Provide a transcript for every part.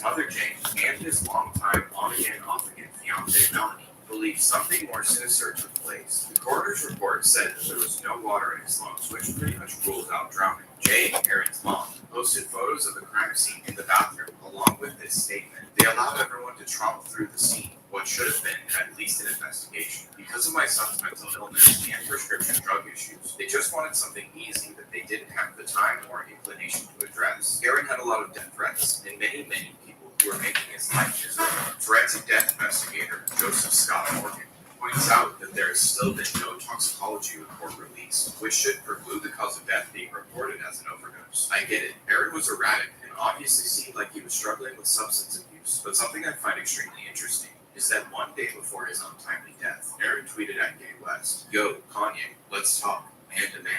his mother Jane and his longtime on-again, off-again fiancée Melanie believed something more sinister took place. The coroner's report said that there was no water in his lungs, which pretty much ruled out drowning. Jane, Aaron's mom, posted photos of the crime scene in the bathroom along with this statement. They allowed everyone to tromp through the scene, what should have been at least an investigation. Because of my son's mental illness and prescription drug issues, they just wanted something easy that they didn't have the time or inclination to address. Aaron had a lot of death threats, and many people who were making his life miserable. Forensic death investigator Joseph Scott Morgan points out that there has still been no toxicology report released, which should preclude the cause of death being reported as an overdose. I get it. Aaron was erratic and obviously seemed like he was struggling with substance abuse, but something I find extremely interesting is that one day before his untimely death, Aaron tweeted at Kanye West, "Yo, Kanye, let's talk, man to man."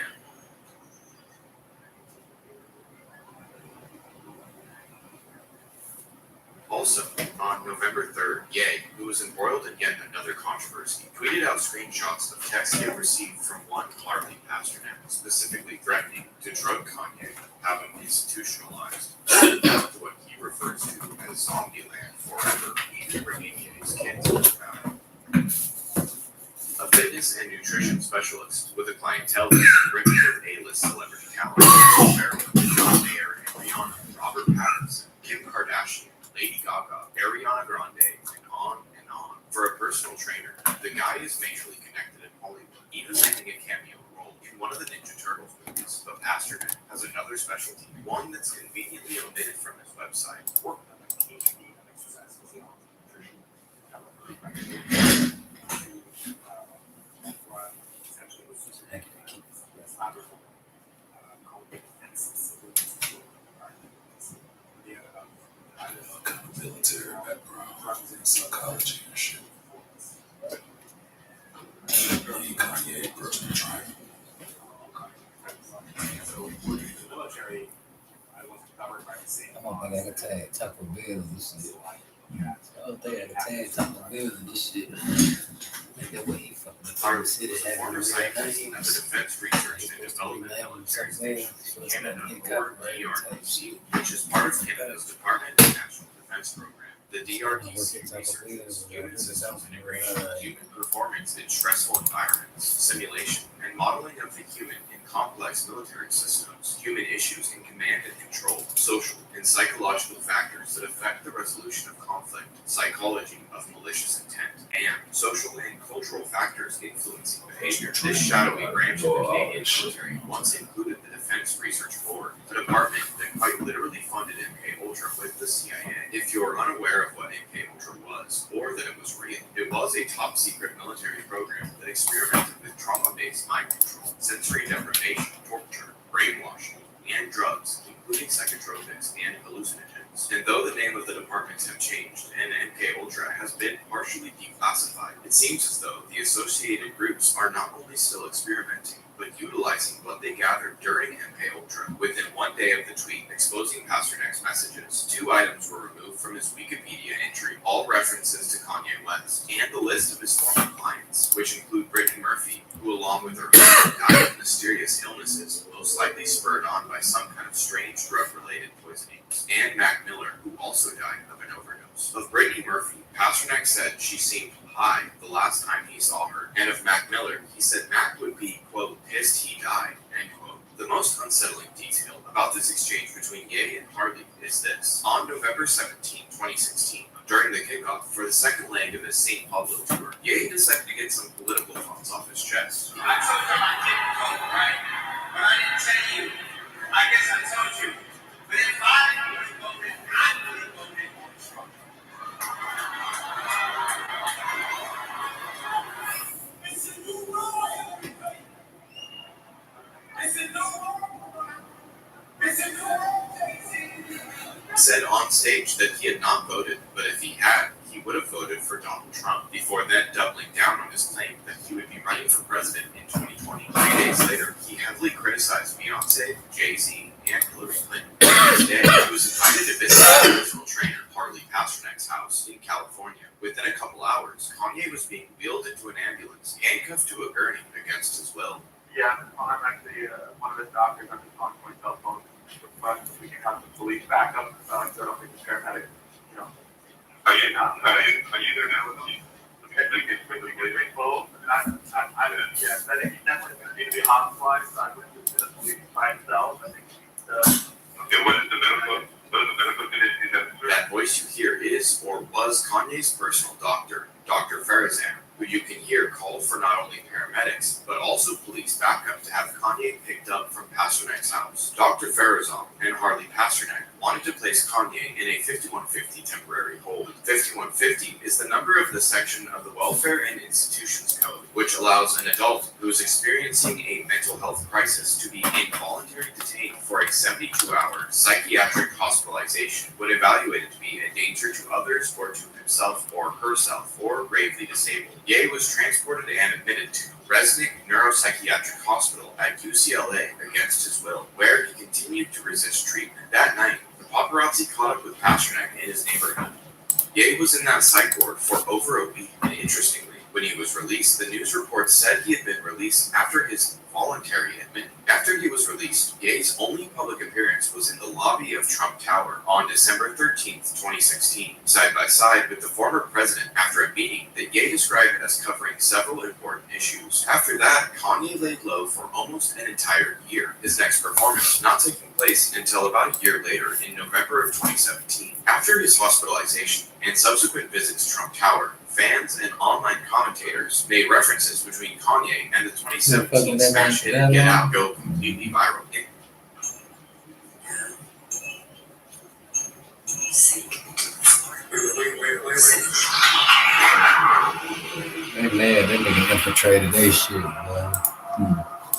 Also, on November 3rd, Ye, who was embroiled in yet another controversy, tweeted out screenshots of texts he had received from one Harley Pasternak, specifically threatening to drug Kanye, have him institutionalized, to what he refers to as Zombieland forever, even bringing Ye's kids into power. A fitness and nutrition specialist with a clientele list brimming with A-list celebrity talent, John Mayer and Rihanna, Robert Pattinson, Kim Kardashian, Lady Gaga, Ariana Grande, and on and on. For a personal trainer, the guy is majorly connected in Hollywood, even making a cameo role in one of the Ninja Turtles movies. But Pasternak has another specialty, one that's conveniently omitted from his website. Military background, psychology and shit. Kanye, personal trainer. I'm gonna think I can tag Taco Bell and this shit. I don't think I can tag Taco Bell and this shit. That way he fucking Harley was a former scientist at the Defense Research and Development Military Station in Canada, or DRDC, which is part of Canada's Department of National Defense Program. The DRDC researches human systems integration, human performance in stressful environments, simulation, and modeling of the human in complex military systems, human issues in command and control, social and psychological factors that affect the resolution of conflict, psychology of malicious intent, and social and cultural factors influencing behavior. This shadowy branch of the Canadian military once included the Defense Research Board, a department that quite literally funded MKUltra with the CIA. If you're unaware of what MKUltra was, or that it was real, it was a top-secret military program that experimented with trauma-based mind control, sensory deprivation, torture, brainwashing, and drugs, including psychotropics and hallucinogens. And though the name of the departments have changed and MKUltra has been partially declassified, it seems as though the associated groups are not only still experimenting, but utilizing what they gathered during MKUltra. Within one day of the tweet exposing Pasternak's messages, 2 items were removed from his Wikipedia entry, all references to Kanye West, and the list of his former clients, which include Brittany Murphy, who along with her husband died of mysterious illnesses, most likely spurred on by some kind of strange drug-related poisonings, and Mac Miller, who also died of an overdose. Of Brittany Murphy, Pasternak said she seemed high the last time he saw her, and of Mac Miller, he said Mac would be, quote, pissed he died, end quote. The most unsettling detail about this exchange between Ye and Harley is this. On November 17, 2016, during the kickoff for the second leg of his St. Pablo tour, Ye decided to get some political thoughts off his chest. I told you I didn't vote, right? But I didn't tell you. I guess I told you. But if I would have voted, I would have voted for Trump. It's a new world, everybody. It's a new world. It's a new world, Said on stage that he had not voted, but if he had, he would have voted for Donald Trump, before then doubling down on his claim that he would be running for president in 2020. 3 days later, he heavily criticized Beyonce, Jay-Z, and Hillary Clinton. Instead, he was invited to visit his personal trainer, Harley Pasternak's house in California. Within a couple hours, Kanye was being wheeled into an ambulance, handcuffed to a gurney against his will. Yeah, I'm actually one of his doctors. I'm just talking to my cell phone. But we can have the police back up, so I don't think it's paramedic. Absolutely not. Are you there now with them? Okay, like it's quickly getting full. I think he's definitely going to need to be hospitalized. I would consider police by himself. I think okay, what is the medical condition? That voice you hear is or was Kanye's personal doctor, Dr. Phatt, who you can hear called for not only paramedics, but also police backup to have Kanye picked up from Pasternak's house. Dr. Phatt and Harley Pasternak wanted to place Kanye in a 5150 temporary hold. 5150 is the number of the section of the Welfare and Institutions Code, which allows an adult who is experiencing a mental health crisis to be involuntarily detained for a 72-hour psychiatric hospitalization when evaluated to be a danger to others or to himself or herself or gravely disabled. Ye was transported and admitted to Resnick Neuropsychiatric Hospital at UCLA against his will, where he continued to resist treatment. That night, the paparazzi caught up with Pasternak in his neighborhood. Ye was in that psych ward for over a week, and interestingly, when he was released, the news report said he had been released after his voluntary admission. After he was released, Ye's only public appearance was in the lobby of Trump Tower on December 13th, 2016, side by side with the former president after a meeting that Ye described as covering several important issues. After that, Kanye laid low for almost an entire year, his next performance not taking place until about a year later in November of 2017. After his hospitalization and subsequent visits to Trump Tower, fans and online commentators made references between Kanye and the 2017 smash hit Get Out go completely viral. They mad that nigga infiltrated their shit, boy.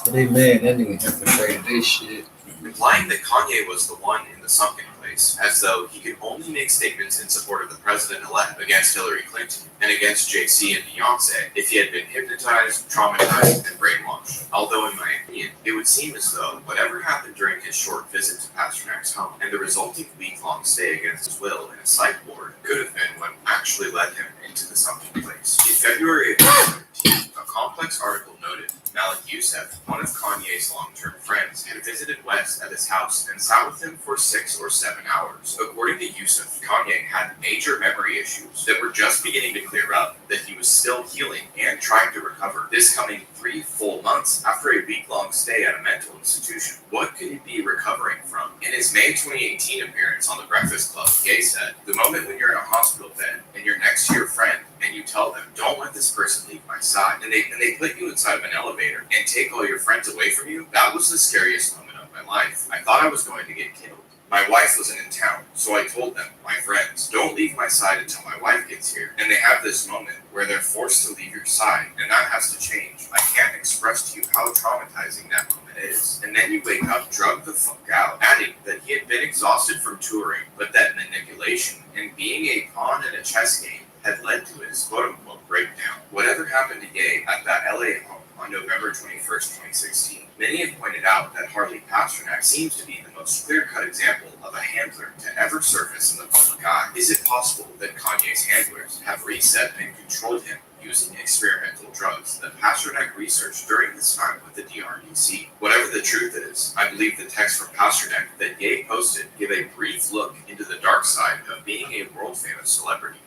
So they mad that nigga infiltrated their shit. Implying that Kanye was the one in the sunken place, as though he could only make statements in support of the president-elect against Hillary Clinton and against Jay-Z and Beyonce if he had been hypnotized, traumatized, and brainwashed. Although, in my opinion, it would seem as though whatever happened during his short visit to Pasternak's home and the resulting week-long stay against his will in a psych ward could have been what actually led him into the sunken place. In February of 2017, a complex article noted Malik Youssef, one of Kanye's long-term friends, had visited West at his house and sat with him for 6 or 7 hours. According to Youssef, Kanye had major memory issues that were just beginning to clear up, that he was still healing and trying to recover. This coming 3 full months after a week-long stay at a mental institution. What could he be recovering from? In his May 2018 appearance on The Breakfast Club, Ye said, "The moment when you're in a hospital bed and you're next to your friend and you tell them, don't let this person leave my side, and they put you inside of an elevator and take all your friends away from you, that was the scariest moment of my life. I thought I was going to get killed. My wife wasn't in town, so I told them, my friends, don't leave my side until my wife gets here. And they have this moment where they're forced to leave your side, and that has to change. I can't express to you how traumatizing that moment is. And then you wake up, drugged the fuck out," adding that he had been exhausted from touring, but that manipulation and being a pawn in a chess game had led to his quote-unquote breakdown. Whatever happened to Ye at that LA home on November 21st, 2016, many have pointed out that Harley Pasternak seems to be the most clear-cut example of a handler to ever surface in the public eye. Is it possible that Kanye's handlers have reset and controlled him using experimental drugs that Pasternak researched during this time with the DRDC? Whatever the truth is, I believe the text from Pasternak that Ye posted give a brief look into the dark side of being a world-famous celebrity.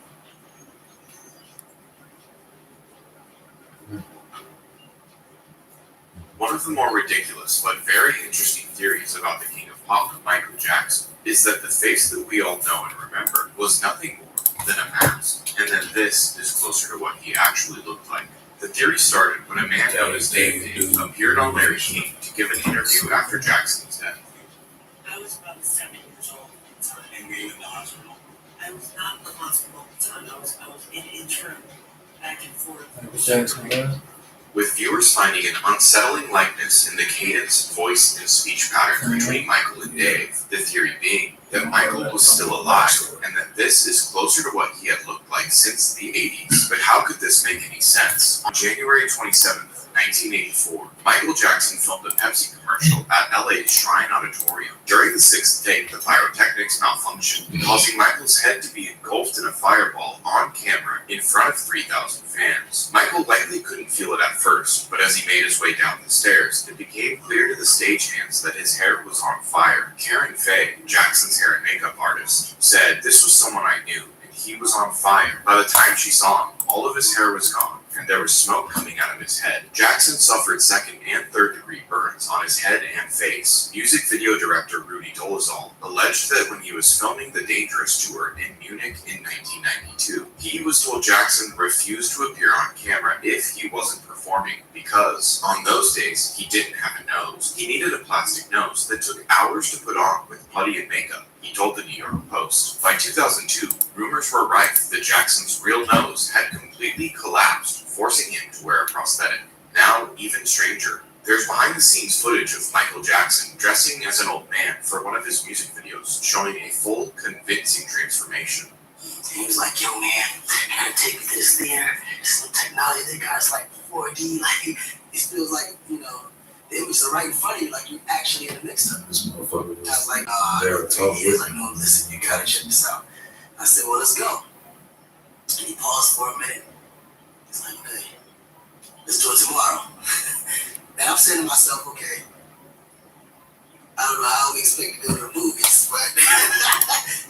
One of the more ridiculous but very interesting theories about the King of Pop, Michael Jackson, is that the face that we all know and remember was nothing more than a mask, and that this is closer to what he actually looked like. The theory started when a man known as Dave appeared on Larry King to give an interview after Jackson's death. I was about 7 years old at the time. And were you in the hospital? I was not in the hospital at the time. I was in interim, back and forth. Michael Jackson was? With viewers finding an unsettling likeness in the cadence, voice, and speech pattern between Michael and Dave, the theory being that Michael was still alive and that this is closer to what he had looked like since the 80s. But how could this make any sense? On January 27th, 1984, Michael Jackson filmed a Pepsi commercial at LA's Shrine Auditorium. During the 6th take, the pyrotechnics malfunctioned, causing Michael's head to be engulfed in a fireball on camera in front of 3,000 fans. Michael likely couldn't feel it at first, but as he made his way down the stairs, it became clear to the stagehands that his hair was on fire. Karen Faye, Jackson's hair and makeup artist, said, "This was someone I knew. He was on fire. By the time she saw him, all of his hair was gone, and there was smoke coming out of his head. Jackson suffered second and third degree burns on his head and face. Music video director Rudy Dolezal alleged that when he was filming the Dangerous tour in Munich in 1992, he was told Jackson refused to appear on camera if he wasn't performing because on those days he didn't have a nose. He needed a plastic nose that took hours to put on with putty and makeup, he told the New York Post. By 2002, rumors were rife that Jackson's real nose had completely collapsed, forcing him to wear a prosthetic. Now, even stranger, there's behind-the-scenes footage of Michael Jackson dressing as an old man for one of his music videos, showing a full, convincing transformation. He was like, yo man, I gotta take this there. This new technology they got is like 4D, like it feels like, you know, the images are right in front of you, like you're actually in the mix of it. This motherfucker I was was like, there to talk he was with like, no, listen, you gotta check this out. I said, well, let's go. And he paused for a minute. He's like, okay, let's do it tomorrow. And I'm saying to myself, okay, I don't know how we expect to go to the movies, but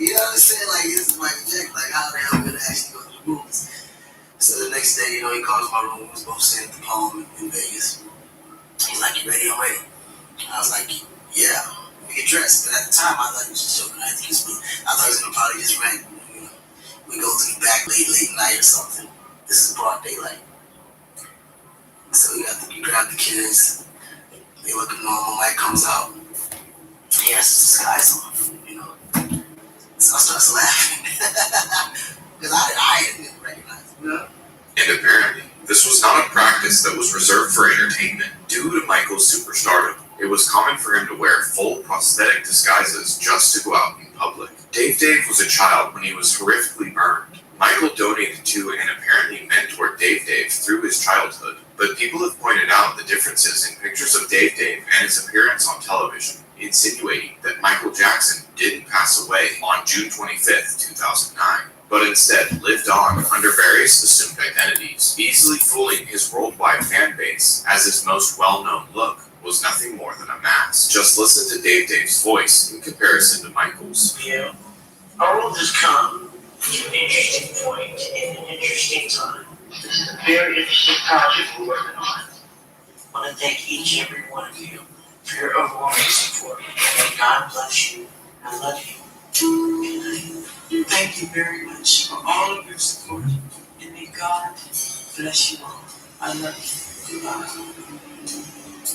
you know what I'm saying? Like, this is Michael Jackson. Like, how the hell are we gonna actually go to the movies? So the next day, you know, he calls my room. We was both sitting at the Palm in Vegas. He's like, you ready? I'm ready. I was like, yeah, we get dressed. But at the time, I thought he was just joking. I thought he was gonna probably just rent, you know, we go to the back late night or something. This is broad daylight. So we grab the kids. They look normal. Mike comes out. He has his disguise on, you know. So I starts laughing. Because I didn't recognize him, you know? And apparently, this was not a practice that was reserved for entertainment. Due to Michael's superstardom, it was common for him to wear full prosthetic disguises just to go out in public. Dave was a child when he was horrifically burned. Michael donated to and apparently mentored Dave through his childhood, but people have pointed out the differences in pictures of Dave and his appearance on television, insinuating that Michael Jackson didn't pass away on June 25th, 2009, but instead lived on under various assumed identities, easily fooling his worldwide fan base, as his most well-known look was nothing more than a mask. Just listen to Dave's voice in comparison to Michael's. Yeah. Our world has come to an interesting point in an interesting time. This is a very interesting project we're working on. I want to thank each and every one of you for your overwhelming support. May God bless you. I love you. Thank you very much for all of your support. And may God bless you all. I love you. Goodbye.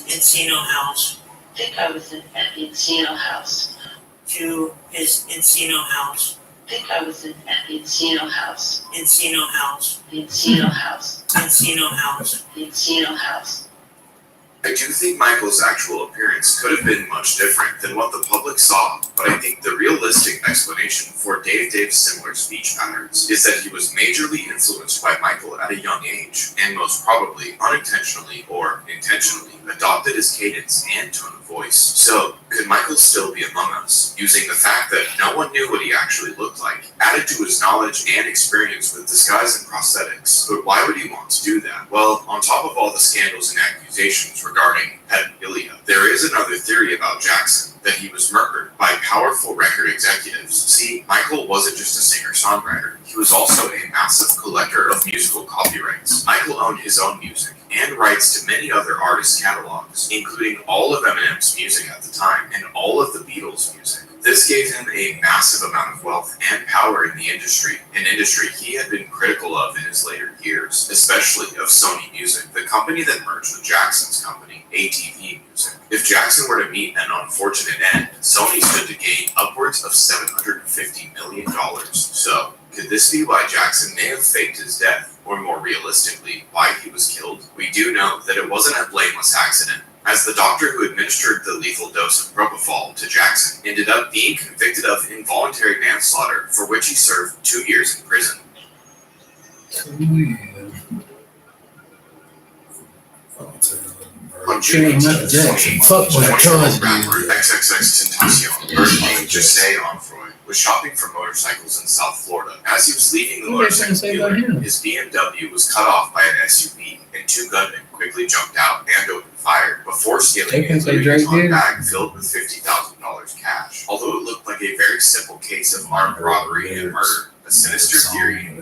Encino House. I think I was at the Encino House. To his Encino House. I think I was at the Encino House. Encino House. The Encino House. Encino House. The Encino House. I do think Michael's actual appearance could have been much different than what the public saw, but I think the realistic explanation for Dave's similar speech patterns is that he was majorly influenced by Michael at a young age, and most probably unintentionally or intentionally adopted his cadence and tone of voice. So, could Michael still be among us, using the fact that no one knew what he actually looked like, added to his knowledge and experience with disguise and prosthetics? But why would he want to do that? Well, on top of all the scandals and accusations regarding pedophilia, there is another theory about Jackson, that he was murdered by powerful record executives. See, Michael wasn't just a singer-songwriter, he was also a massive collector of musical copyrights. Michael owned his own music and rights to many other artists' catalogs, including all of Eminem's music at the time and all of the Beatles' music. This gave him a massive amount of wealth and power in the industry, an industry he had been critical of in his later years, especially of Sony Music, the company that merged with Jackson's company, ATV Music. If Jackson were to meet an unfortunate end, Sony stood to gain upwards of $750 million. So, could this be why Jackson may have faked his death, or more realistically, why he was killed? We do know that it wasn't a blameless accident, as the doctor who administered the lethal dose of propofol to Jackson ended up being convicted of involuntary manslaughter, for which he served 2 years in prison. On June 18th, 2021, rapper XXXTentacion, birthday Jose Onfroy, was shopping for motorcycles in South Florida. As he was leaving the motorcycle dealer, his BMW was cut off by an SUV, and two gunmen quickly jumped out and opened fire before stealing a Louis Vuitton bag filled with $50,000 cash. Although it looked like a very simple case of armed robbery and murder, a sinister theory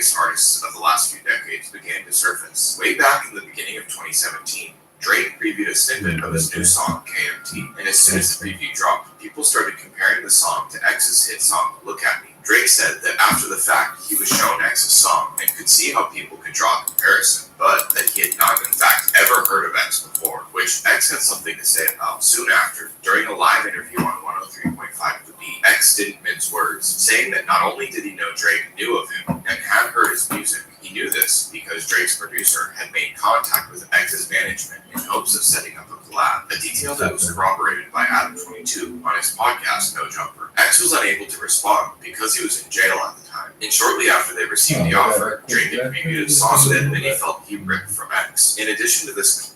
biggest artists of the last few decades began to surface. Way back in the beginning of 2017, Drake previewed a snippet of his new song, KMT, and as soon as the preview dropped, people started comparing the song to X's hit song, Look At Me. Drake said that after the fact, he was shown X's song and could see how people could draw a comparison, but that he had not in fact ever heard of X before, which X had something to say about. Soon after, during a live interview on 103.5 The Beat, X didn't mince words, saying that not only did he know Drake knew of him and had heard his music, he knew this because Drake's producer had made contact with X's management in hopes of setting up a collab, a detail that was corroborated by Adam22 on his podcast No Jumper. X was unable to respond because he was in jail at the time, and shortly after they received the offer, Drake had previewed a song that many felt he ripped from X. In addition to this,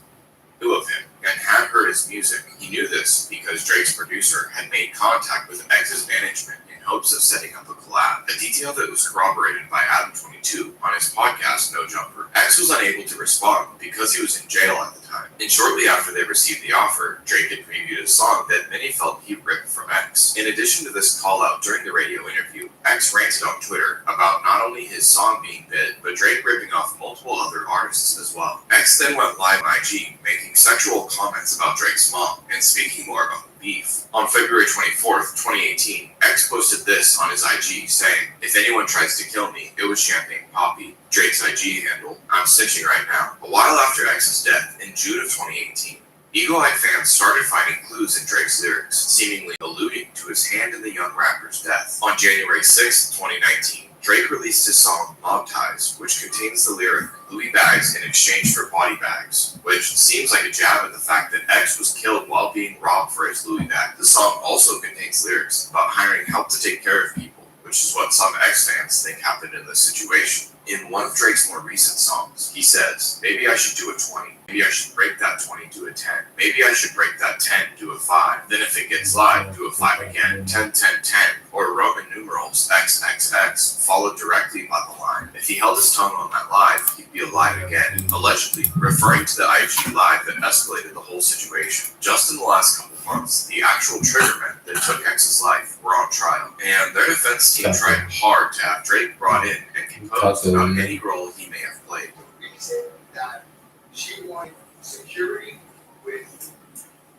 knew of him and had heard his music. He knew this because Drake's producer had made contact with X's management in hopes of setting up a collab, a detail that was corroborated by Adam22 on his podcast No Jumper. X was unable to respond because he was in jail at the time, and shortly after they received the offer, Drake had previewed a song that many felt he ripped from X. In addition to this call out during the radio interview, X ranted on Twitter about not only his song being bit, but Drake ripping off multiple other artists as well. X then went live on IG, making sexual comments about Drake's mom and speaking more about the beef. On February 24th, 2018, X posted this on his IG saying, "If anyone tries to kill me, it was Champagne Poppy." Drake's IG handle, "I'm snitching right now." A while after X's death, in June of 2018, eagle-eyed fans started finding clues in Drake's lyrics, seemingly alluding to his hand in the young rapper's death. On January 6th, 2019, Drake released his song Mob Ties, which contains the lyric Louis bags in exchange for body bags, which seems like a jab at the fact that X was killed while being robbed for his Louis bag. The song also contains lyrics about hiring help to take care of people, which is what some X fans think happened in this situation. In one of Drake's more recent songs, he says, "Maybe I should do a 20. Maybe I should break that 20 to a 10. Maybe I should break that 10 to a 5. Then if it gets live, do a 5 again. 10, 10, 10. Or Roman numerals XXX, followed directly by the line. If he held his tongue on that live, he'd be alive again," allegedly referring to the IG live that escalated the whole situation. Just in the last couple months, the actual triggermen that took X's life were on trial, and their defense team tried hard to have Drake brought in and composed about any role he may have played. The reason that she wanted security with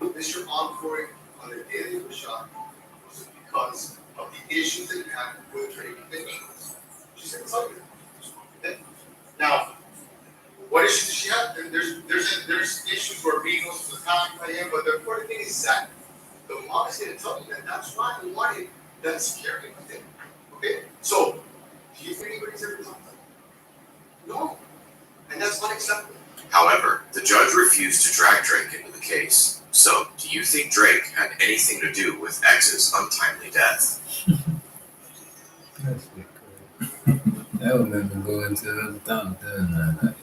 Mr. Encore on the day of the shot was because of the issues that had with Drake and the Eagles. She said something. Now, what issues does she have? There's issues where Eagles was attacked by him, but the important thing is that the mom is going to tell you that that's why he wanted that security with him. Okay? So, do you think anybody's ever talked to him? No. And that's unacceptable. However, the judge refused to drag Drake into the case. So, do you think Drake had anything to do with X's untimely death? That's good. That would make me go into the thought that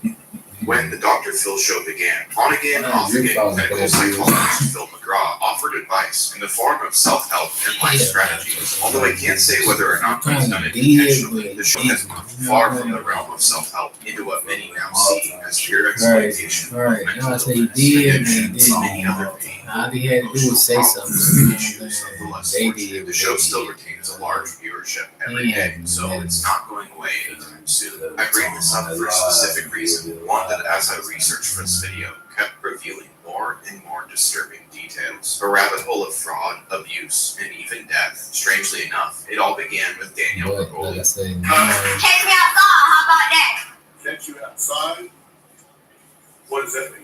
When the Dr. Phil show began, on again, off again, medical psychologist Phil McGraw offered advice in the form of self-help and life strategies. Although I can't say whether or not he's done it intentionally, the show has moved far from the realm of self-help into what many now see as pure exploitation. right. No, I say he did, and he did. Many other pain. All he had to do was say something. Issues of the less fortunate. The show still retains a large viewership every day, so it's not going away anytime soon. I bring this up for a specific reason, one that as I researched for this video kept revealing more and more disturbing details. A rabbit hole of fraud, abuse, and even death. Strangely enough, it all began with Danielle Bergoli. Catch me outside, how about that? Catch you outside? What does that mean?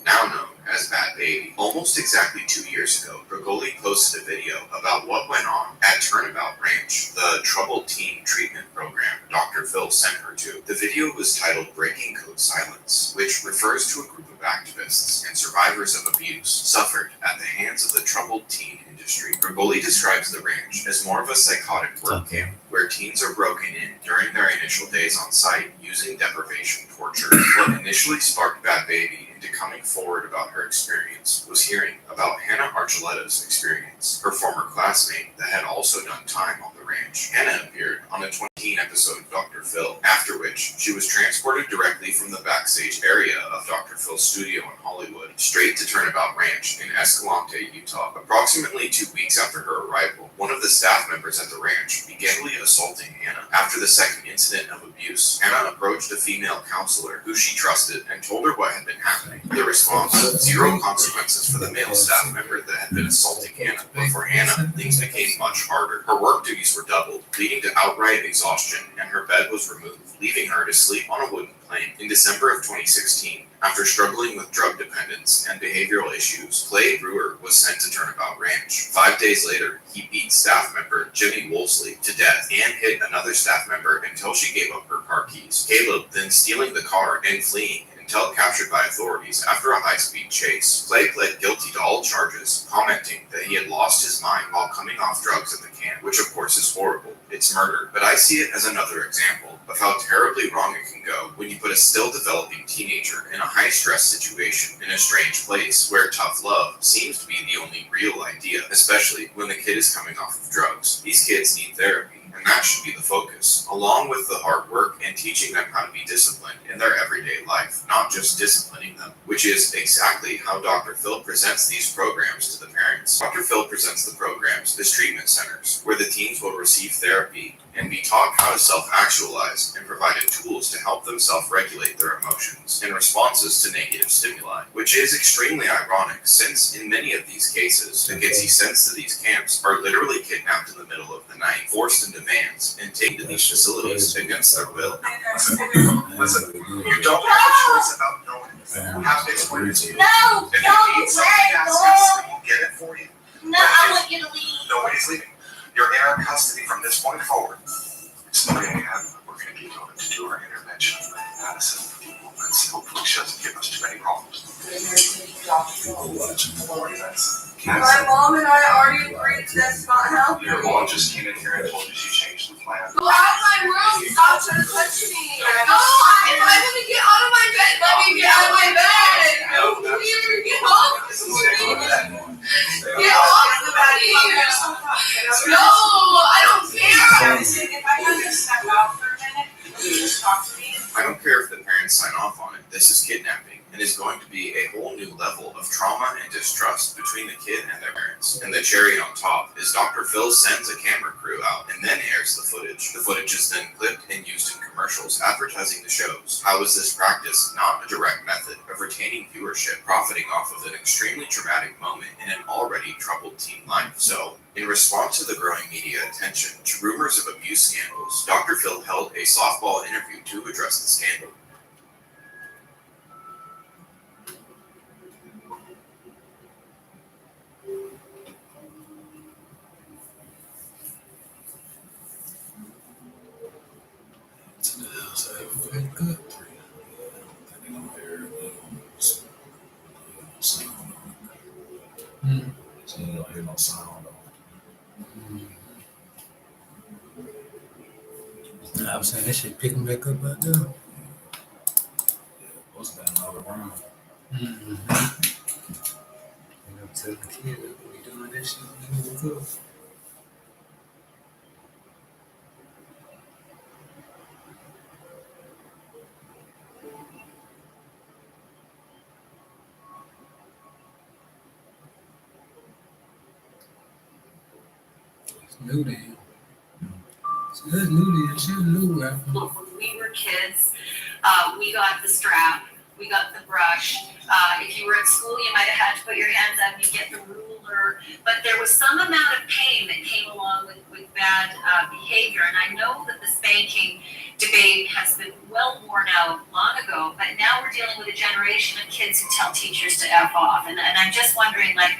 Now known as Bad Baby. Almost exactly 2 years ago, Bergoli posted a video about what went on at Turnabout Ranch, the troubled teen treatment program Dr. Phil sent her to. The video was titled Breaking Code Silence, which refers to a group of activists and survivors of abuse suffered at the hands of the troubled teen industry. Bergoli describes the ranch as more of a psychotic work camp, where teens are broken in during their initial days on site using deprivation torture. What initially sparked Bad Baby into coming forward about her experience was hearing about Hannah Archuleta's experience, her former classmate that had also done time on the ranch. Hannah appeared on the episode of Dr. Phil, after which she was transported directly from the backstage area of Dr. Phil's studio in Hollywood straight to Turnabout Ranch in Escalante, Utah. Approximately 2 weeks after her arrival, one of the staff members at the ranch began assaulting Hannah. After the second incident of abuse, Hannah approached a female counselor who she trusted and told her what had been happening. The response: zero consequences for the male staff member that had been assaulting Hannah. But for Hannah, things became much harder. Her work duties were doubled, leading to outright exhaustion, and her bed was removed, leaving her to sleep on a wooden plane. In December of 2016, after struggling with drug dependence and behavioral issues, Clay Brewer was sent to Turnabout Ranch. 5 days later, he beat staff member Jimmy Wolseley to death and hit another staff member until she gave up her car keys. Caleb then stealing the car and fleeing until captured by authorities after a high-speed chase. Clay pled guilty to all charges, commenting that he had lost his mind while coming off drugs at the camp, which of course is horrible. It's murder, but I see it as another example of how terribly wrong it can go when you put a still developing teenager in a high-stress situation in a strange place where tough love seems to be the only real idea, especially when the kid is coming off of drugs. These kids need therapy, and that should be the focus, along with the hard work and teaching them how to be disciplined in their everyday life, not just disciplining them, which is exactly how Dr. Phil presents these programs to the parents. Dr. Phil presents the programs as treatment centers, where the teens will receive therapy and be taught how to self-actualize and provided tools to help them self-regulate their emotions in responses to negative stimuli, which is extremely ironic since in many of these cases, the kids he sends to these camps are literally kidnapped in the middle of the night, forced into vans, and taken to these facilities against their will. Listen, you don't have a choice about knowing this. You have to explain it to you. No, If you need something access, we'll get it for you. no, I want you to leave. Nobody's leaving. You're in our custody from this point forward. It's not going to happen. We're going to be going to do our intervention medicine for people. That's hopefully she doesn't give us too many problems. My mom and I already agreed that's not healthy. Your mom just came in here and told you she changed the plan. Go out of my room. Stop trying to touch me. No, I want to get out of my bed. Let me get out of my bed. No, please get off me. Get off the bed. No, I don't care. If I have to step out for a minute, will you just talk to me? I don't care if the parents sign off on it. This is kidnapping and is going to be a whole new level of trauma and distrust between the kid and their parents. And the cherry on top is Dr. Phil sends a camera crew out and then airs the footage. The footage is then clipped and used in commercials advertising the shows. How is this practice not a direct method of retaining viewership, profiting off of an extremely traumatic moment in an already troubled teen life? So, in response to the growing media attention to rumors of abuse scandals, Dr. Phil held a softball interview to address the scandal. So you don't hear no sound on it. I was saying that shit picking back up out there. What's that another round? And I'm telling the kid that we doing that shit when we woke up. It's new to him. So that's new to him. She was new after. When we were kids, we got the strap, we got the brush. If you were at school, you might have had to put your hands up, you get the ruler. But there was some amount of pain that came along with bad behavior. And I know that the spanking debate has been well worn out long ago, but now we're dealing with a generation of kids who tell teachers to F off. And I'm just wondering, like,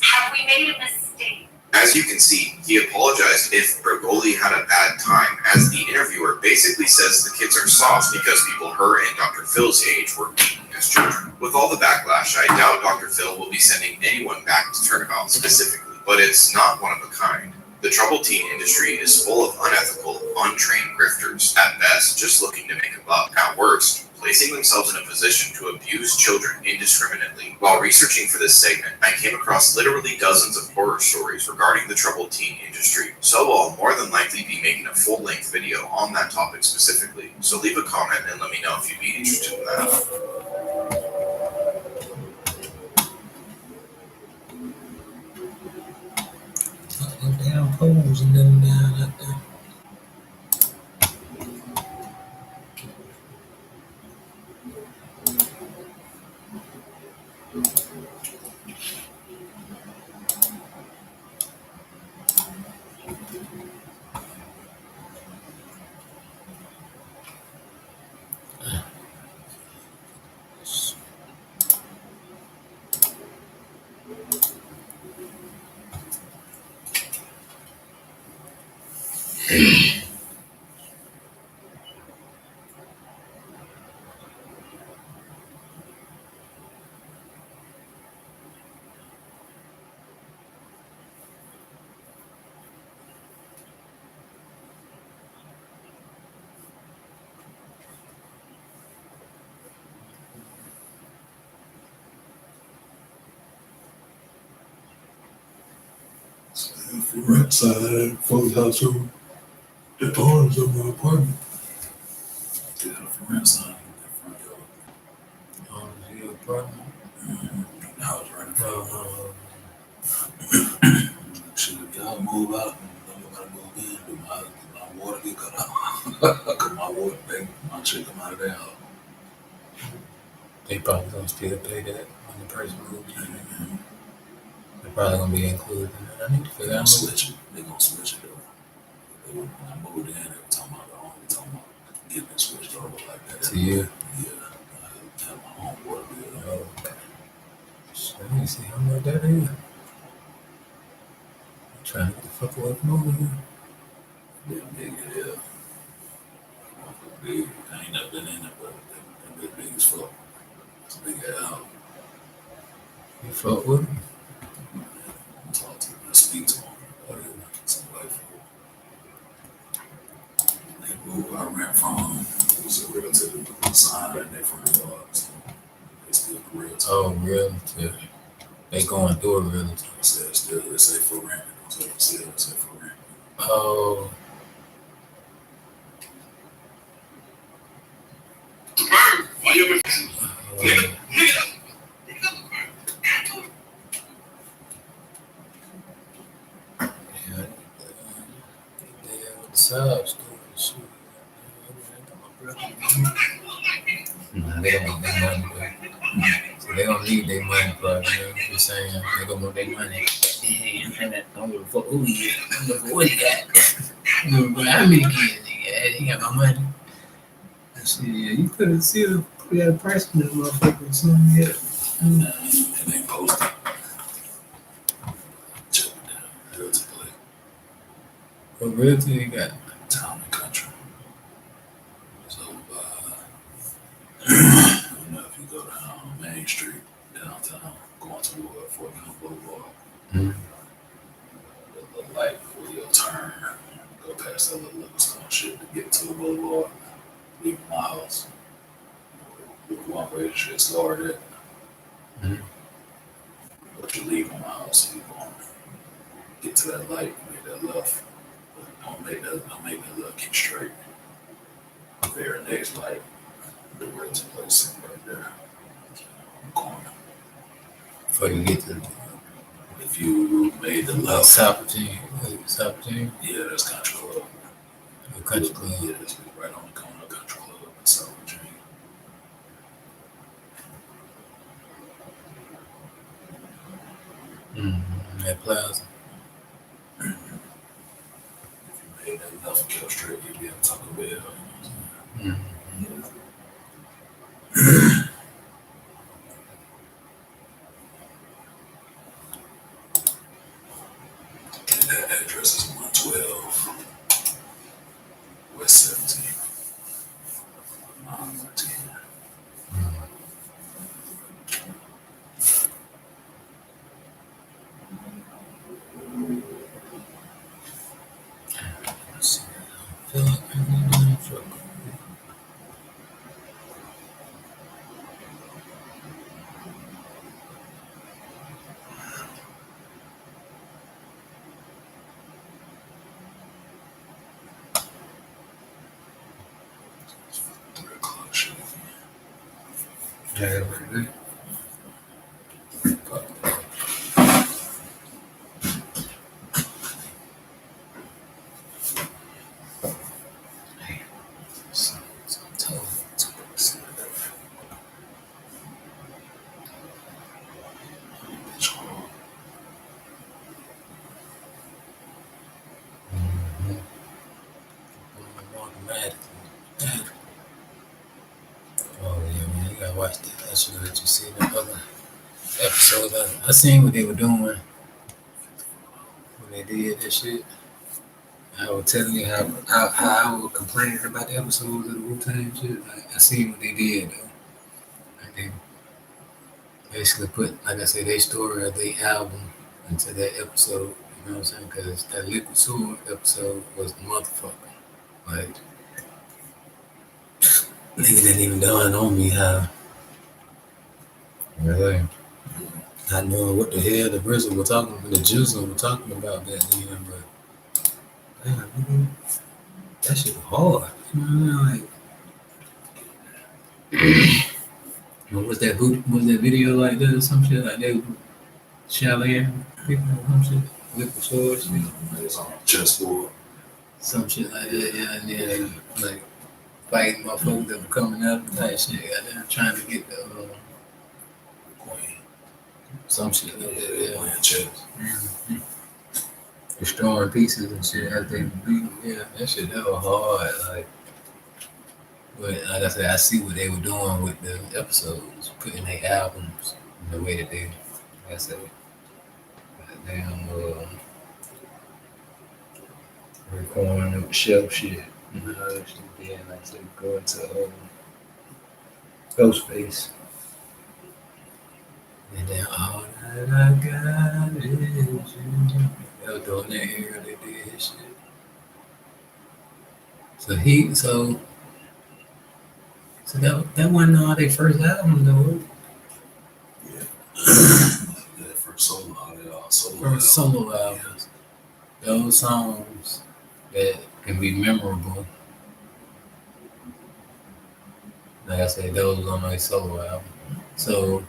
have we made a mistake? As you can see, he apologized if Bergoli had a bad time, as the interviewer basically says the kids are soft because people her and Dr. Phil's age were beaten as children. With all the backlash, I doubt Dr. Phil will be sending anyone back to Turnabout specifically, but it's not one of a kind. The troubled teen industry is full of unethical, untrained grifters, at best just looking to make a buck. At worst, placing themselves in a position to abuse children indiscriminately. While researching for this segment, I came across literally dozens of horror stories regarding the troubled teen industry. So I'll more than likely be making a full-length video on that topic specifically. So leave a comment and let me know if you'd be interested in that. Damn poles and them down out there. If you rent side of that folks' house over the owners of my apartment. Yeah, if you rent side of that front yard. Your apartment? I was renting for shit, if y'all move out and don't nobody move in, do my water get cut off? Cause my water, my shit come out of their house. They probably gonna still pay that when the person moves in. They're probably gonna be included in that. I need to figure out. They gonna switch it though. When I moved in, they were talking about getting it switched over like that. To you? Yeah. I have my own water bill. Oh, okay. So let me see how much that is. I'm trying to get the fuck away from over here. Yeah, big, yeah. Big. I ain't never been in it, but they're big as fuck. It's a big house. You fuck with them? Talk to them, I speak to them. Some white folk. They moved, I ran from them. It was a relative sign and they from the yard. So they still the realtor. Oh, relative. They going through a relative. I said, still, they say for rent. So they say for rent. Oh. Why you Subs, nah, they don't want their money back. So they don't need their money, probably. You know, just saying, they gonna want their money. Hey, I don't give a fuck who he is. I don't give a fuck what he got. I don't give a fuck how many kids he got. He got my money. I said, yeah, you could have still put that price on that motherfucker or something. Yeah. And they posted. Check it down. Realtor play. What realty you got? Town and country. So, I don't know if you go down Main Street, downtown, going toward Fort Gun Boulevard. Mm-hmm. The little light before you'll turn, go past that little stone shit to get to the boulevard, leave my house. One way the shit started. Mm-hmm. But you leave my house, so you going to get to that light, make that left. Don't make that left, keep straight. The very next light, the realtor place right there. On the corner. Before you get to If you made the left, South Team. yeah, that's Country Club. The country club. Yeah, that's right on the corner of Country Club and South Virginia. Mm-hmm. That plaza. If you made that left and kept straight, you'd be at Taco Bell. You know what I'm saying? Mm-hmm. And that address is 112 West 17. 914. Let's see. I feel like I need to fuck. Yeah, oh yeah, man, you gotta watch that. I should let you see the other episode. I seen what they were doing when they did that shit. I was telling you how I was complaining about the episodes of the Wu-Tang shit. I seen what they did though. Like they basically put, like I said, their story of their album into that episode. You know what I'm saying? Because that Liquid Sword episode was the motherfucker. Like, nigga didn't even dawn on me how, really, not knowing what the hell the Grizzle were talking, the Jizzle were talking about back then, but damn, nigga, that shit was hard. You know what I mean? Like, was that video like that or some shit like that? Chalet people or some shit? Liquid Sword shit? It's on chessboard. Some shit like that, yeah, and then they like fighting motherfuckers that were coming up and that shit. Goddamn, trying to get the Queen. some shit like that, yeah. Playing chess. Mm-hmm. Destroying pieces and shit as they beat. Yeah, that shit that was hard. Like, but like I said, I see what they were doing with the episodes, putting their albums in the way that they, like I said, goddamn, recording the shelf shit. You know, that shit. Then, like I said, go into Ghostface. And then all that I got is you. They were doing that era, they did shit. So that wasn't all their first album though. Yeah. That first solo, First solo albums. Those songs that can be memorable. Like I said, those was on my solo album. So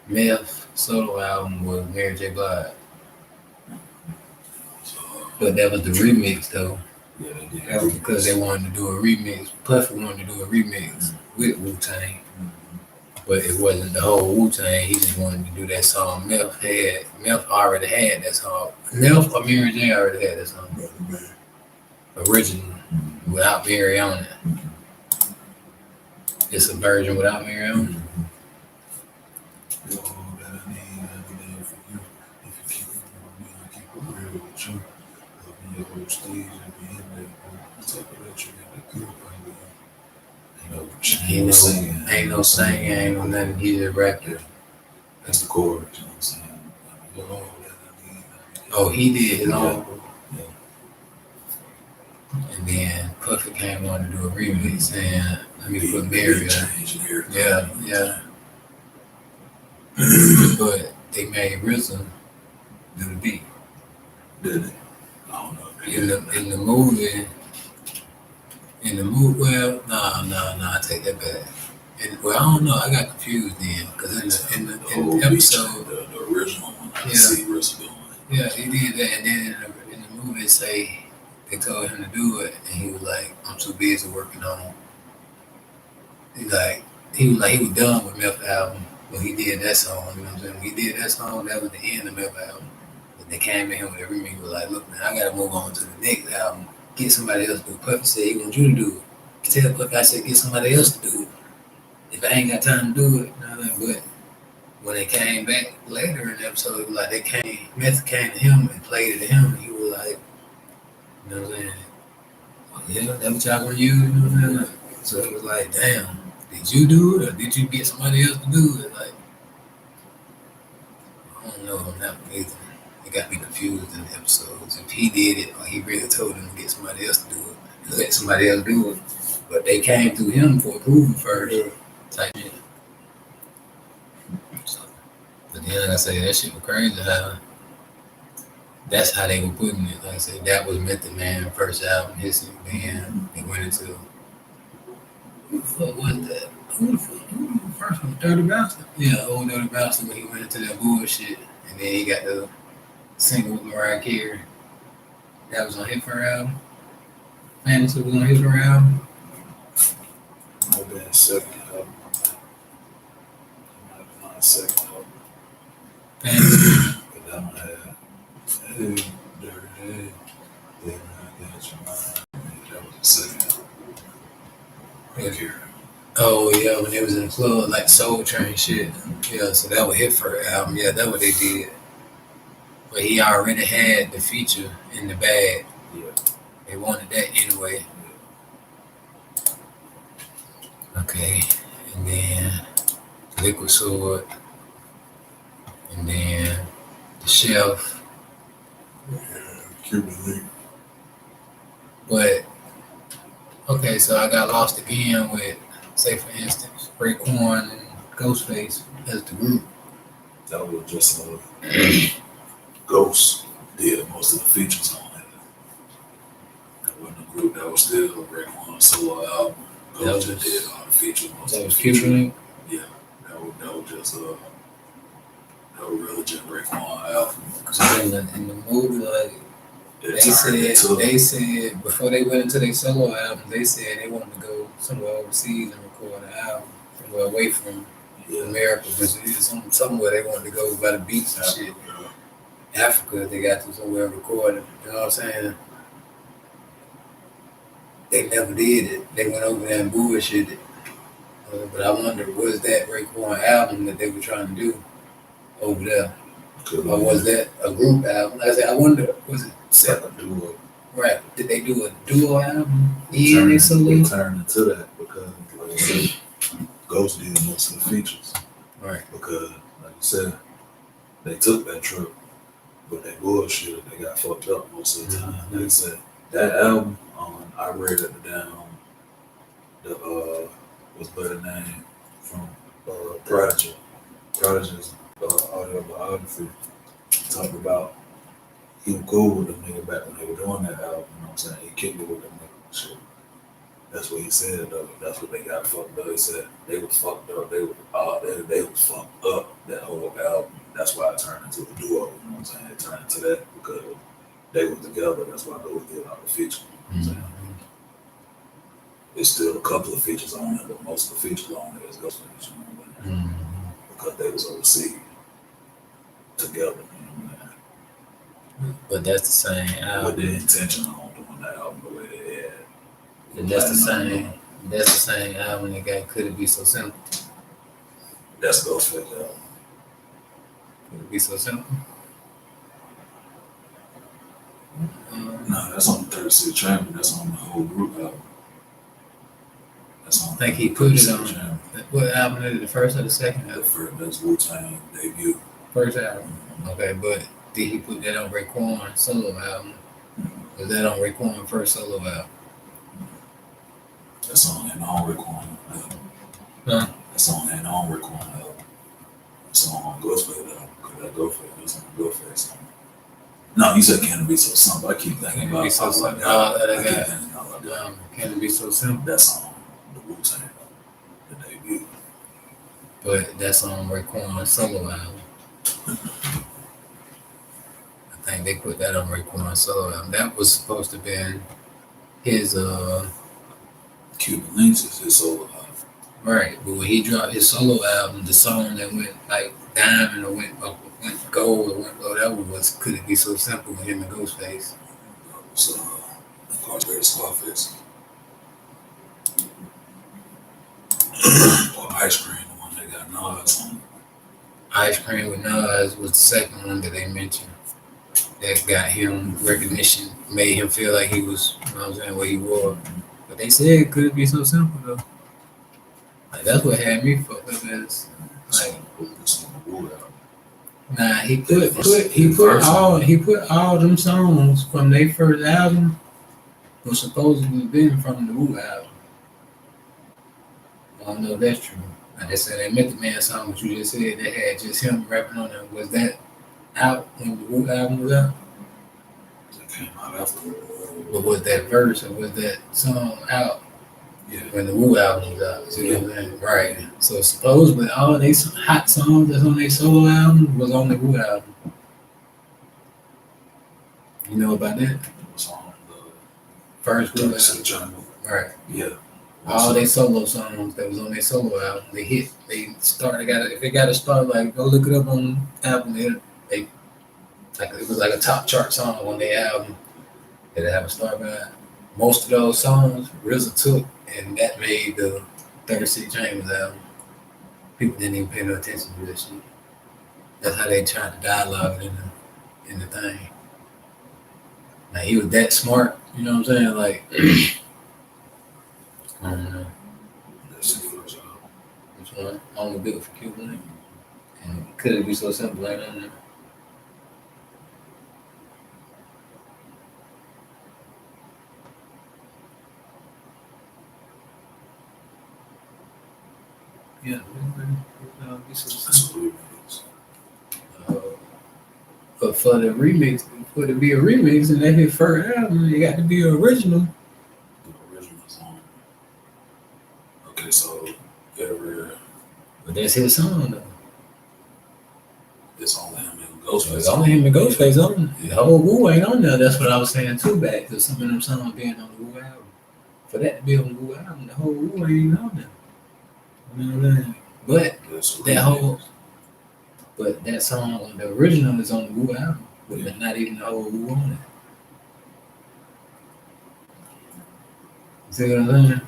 Meth solo album was Mary J. Blige. But that was the remix though. Yeah, they did. That was because they wanted to do a remix. Puffy wanted to do a remix with Wu-Tang. But it wasn't the whole Wu-Tang. He just wanted to do that song. Meth already had that song. Meth or Mary J already had that song. Original. Without Mary on it. It's a version without Mary on it. All that I need every day for you. If you keep it with me, I keep it real with you. I'll be your old stage and be in there. Talk about you in the group. Ain't no singing, ain't no nothing. He's a rapper. That's the chorus, you know what I'm saying? All that I need. Oh, he did his own. Yeah. And then Puffy came on to do a remix saying, let me put Mary on. Yeah. But they made RZA do the beat. Did it? I don't know. In the movie, well, no, I take that back. Well, I don't know, I got confused then, because in the episode, the original one, I yeah, see RZA doing it. Yeah, he did that, and then in the movie they told him to do it, and he was like, I'm too busy working on it. He was done with Meth album, but he did that song, you know what I'm saying? When he did that song, that was the end of Meth album. But they came in here with a remix, he was like, look man, I gotta move on to the next album. Get somebody else to do it. Puffy said he wants you to do it. Tell Puffy I said get somebody else to do it. If I ain't got time to do it, you know what I mean? But when they came back later in the episode, it was like Meth came to him and played it to him, and he was like, you know what I'm saying? Oh, yeah, that's what y'all gonna use, you know what I'm saying? So it was like, damn, did you do it or did you get somebody else to do it? Like, I don't know on that one either. It got me confused in the episodes. If he did it or he really told him to get somebody else to do it, and let somebody else do it. But they came through him for approval first. Type shit. So, but then, like I say, that shit was crazy how that's how they were putting it. Like I said, that was Method Man first album, history. Then they went into who the fuck was that? Who the fuck first one, Dirty Bastard. Yeah, old Dirty Bastard when he went into that bullshit. And then he got the single with Mariah Carey. That was on his first album. Fantasy was on his first album. Might have been second album. Might have been second album. Fantasy. But that one had, hey, dirty, then I got your mind. That was the second album. Right here. Oh yeah, when they was in the club, like Soul Train shit. Yeah, so that was his first album. Yeah, that's what they did. But he already had the feature in the bag. Yeah. They wanted that anyway. Okay, and then Liquid Sword, and then The Chef. Yeah, Cuban Link. But okay, so I got lost again with, say for instance, Raekwon and Ghostface as the group. That was just Ghost did most of the features on it. That wasn't a group, that was still Raekwon solo album. Ghost just did all the features. That was Cuban. Yeah, that was just that was really just Raekwon album. So in the movie, like they said before they went into their solo album, they said they wanted to go somewhere overseas and record an album, somewhere away from America, because it's somewhere they wanted to go by the beach and shit. Africa, they got to somewhere recording. You know what I'm saying? They never did it. They went over there and bullshitted. But I wonder, was that Raekwon album that they were trying to do over there? Or was that a group album? I wonder, was it separate? Duo. Right. Did they do a duo album? They turned into that because, like I said, Ghost did most of the features. Right. Because, like you said, they took that trip, but they bullshit, they got fucked up most of the time. Like I said, that album, I read at the down, what's better name from Prodigy. Prodigy's autobiography talked about he was cool with them nigga back when they were doing that album. You know what I'm saying? He kicked it with them niggas and shit. That's what he said though. That's what they got fucked up. He said they was fucked up. They was fucked up that whole album. That's why it turned into a duo. You know what I'm saying? It turned into that because they were together. That's why they did all the features. You know what I'm saying? There's still a couple of features on it, but most of the features on it is Ghostface. You know, because they was overseas together. You know, but that's the same album. with the intention on doing that album the way they had. And that's the same. That's the same album that got Could It Be So Simple. That's Ghostface album. Could It Be So Simple? No, that's on the 36 Champion. That's on the whole group album. That's on. I think he put it on. Champion. What album is it? The first or the second album? That's Wu-Tang debut. First album. Okay, but did he put that on Raekwon's solo album? Was that on Raekwon's first solo album? That's on an on Raekwon album. Huh? That's on an on Raekwon album. It's on Ghostface album. Because that Ghostface, that's on Ghostface album. No, you said Can It Be So Simple. I keep thinking about so like that. Can It Be So Simple? That's on the Wu-Tang album, the debut. But that's on Raekwon's solo album. I think they put that on Raekwon's solo album. That was supposed to have been his Cuban Links is his solo album. right. But when he dropped his solo album, the song that went like diamond or went gold or went whatever was Could It Be So Simple with him and Ghostface. So, Incarcerated Scarface. Or Ice Cream, the one that got Nas on. Ice Cream with Nas was the second one that they mentioned. That got him recognition, made him feel like he was, you know what I'm saying, what he was. But they said Could It Be So Simple though. Like that's what had me fucked up as like nah, he put all them songs from their first album was supposedly been from the Wu album. I don't know if that's true. I just said that Method Man song, what you just said, that had just him rapping on it. Was that out when the Wu album was out? It came out after. But was that verse or was that song out Yeah. when the Wu album was out. See what I'm saying? Right. So supposedly all they hot songs that's on their solo album was on the Wu album. You know about that? Was on the First Wu Dark Side album. Jungle. Right. Yeah. All their solo songs that was on their solo album, they hit. They start. If they got to start, like go look it up on Apple. They like it was like a top chart song on their album. They have a start by. Most of those songs RZA took, and that made the 36 Chambers album. People didn't even pay no attention to that shit. That's how they tried to dialogue it in the thing. Like he was that smart, you know what I'm saying? Like I don't know. That's it for us all. Which one? Only built for Cuban. And could it be so simple? I don't know. Yeah, That's what it is. but for the remix, for it to be a remix and that his first album, it got to be original. The original song. Okay, so But that's his song though. it's only him and So Ghostface. it's only him and Ghostface on it. The whole Wu ain't on there. That's what I was saying too back to some of them songs being on the Wu album. For that to be on the Wu album, the whole Wu ain't even on there. You know what I'm saying? But That's that whole, but that song, the original is on the Wu album, but not even the whole Wu on it. See what I'm saying?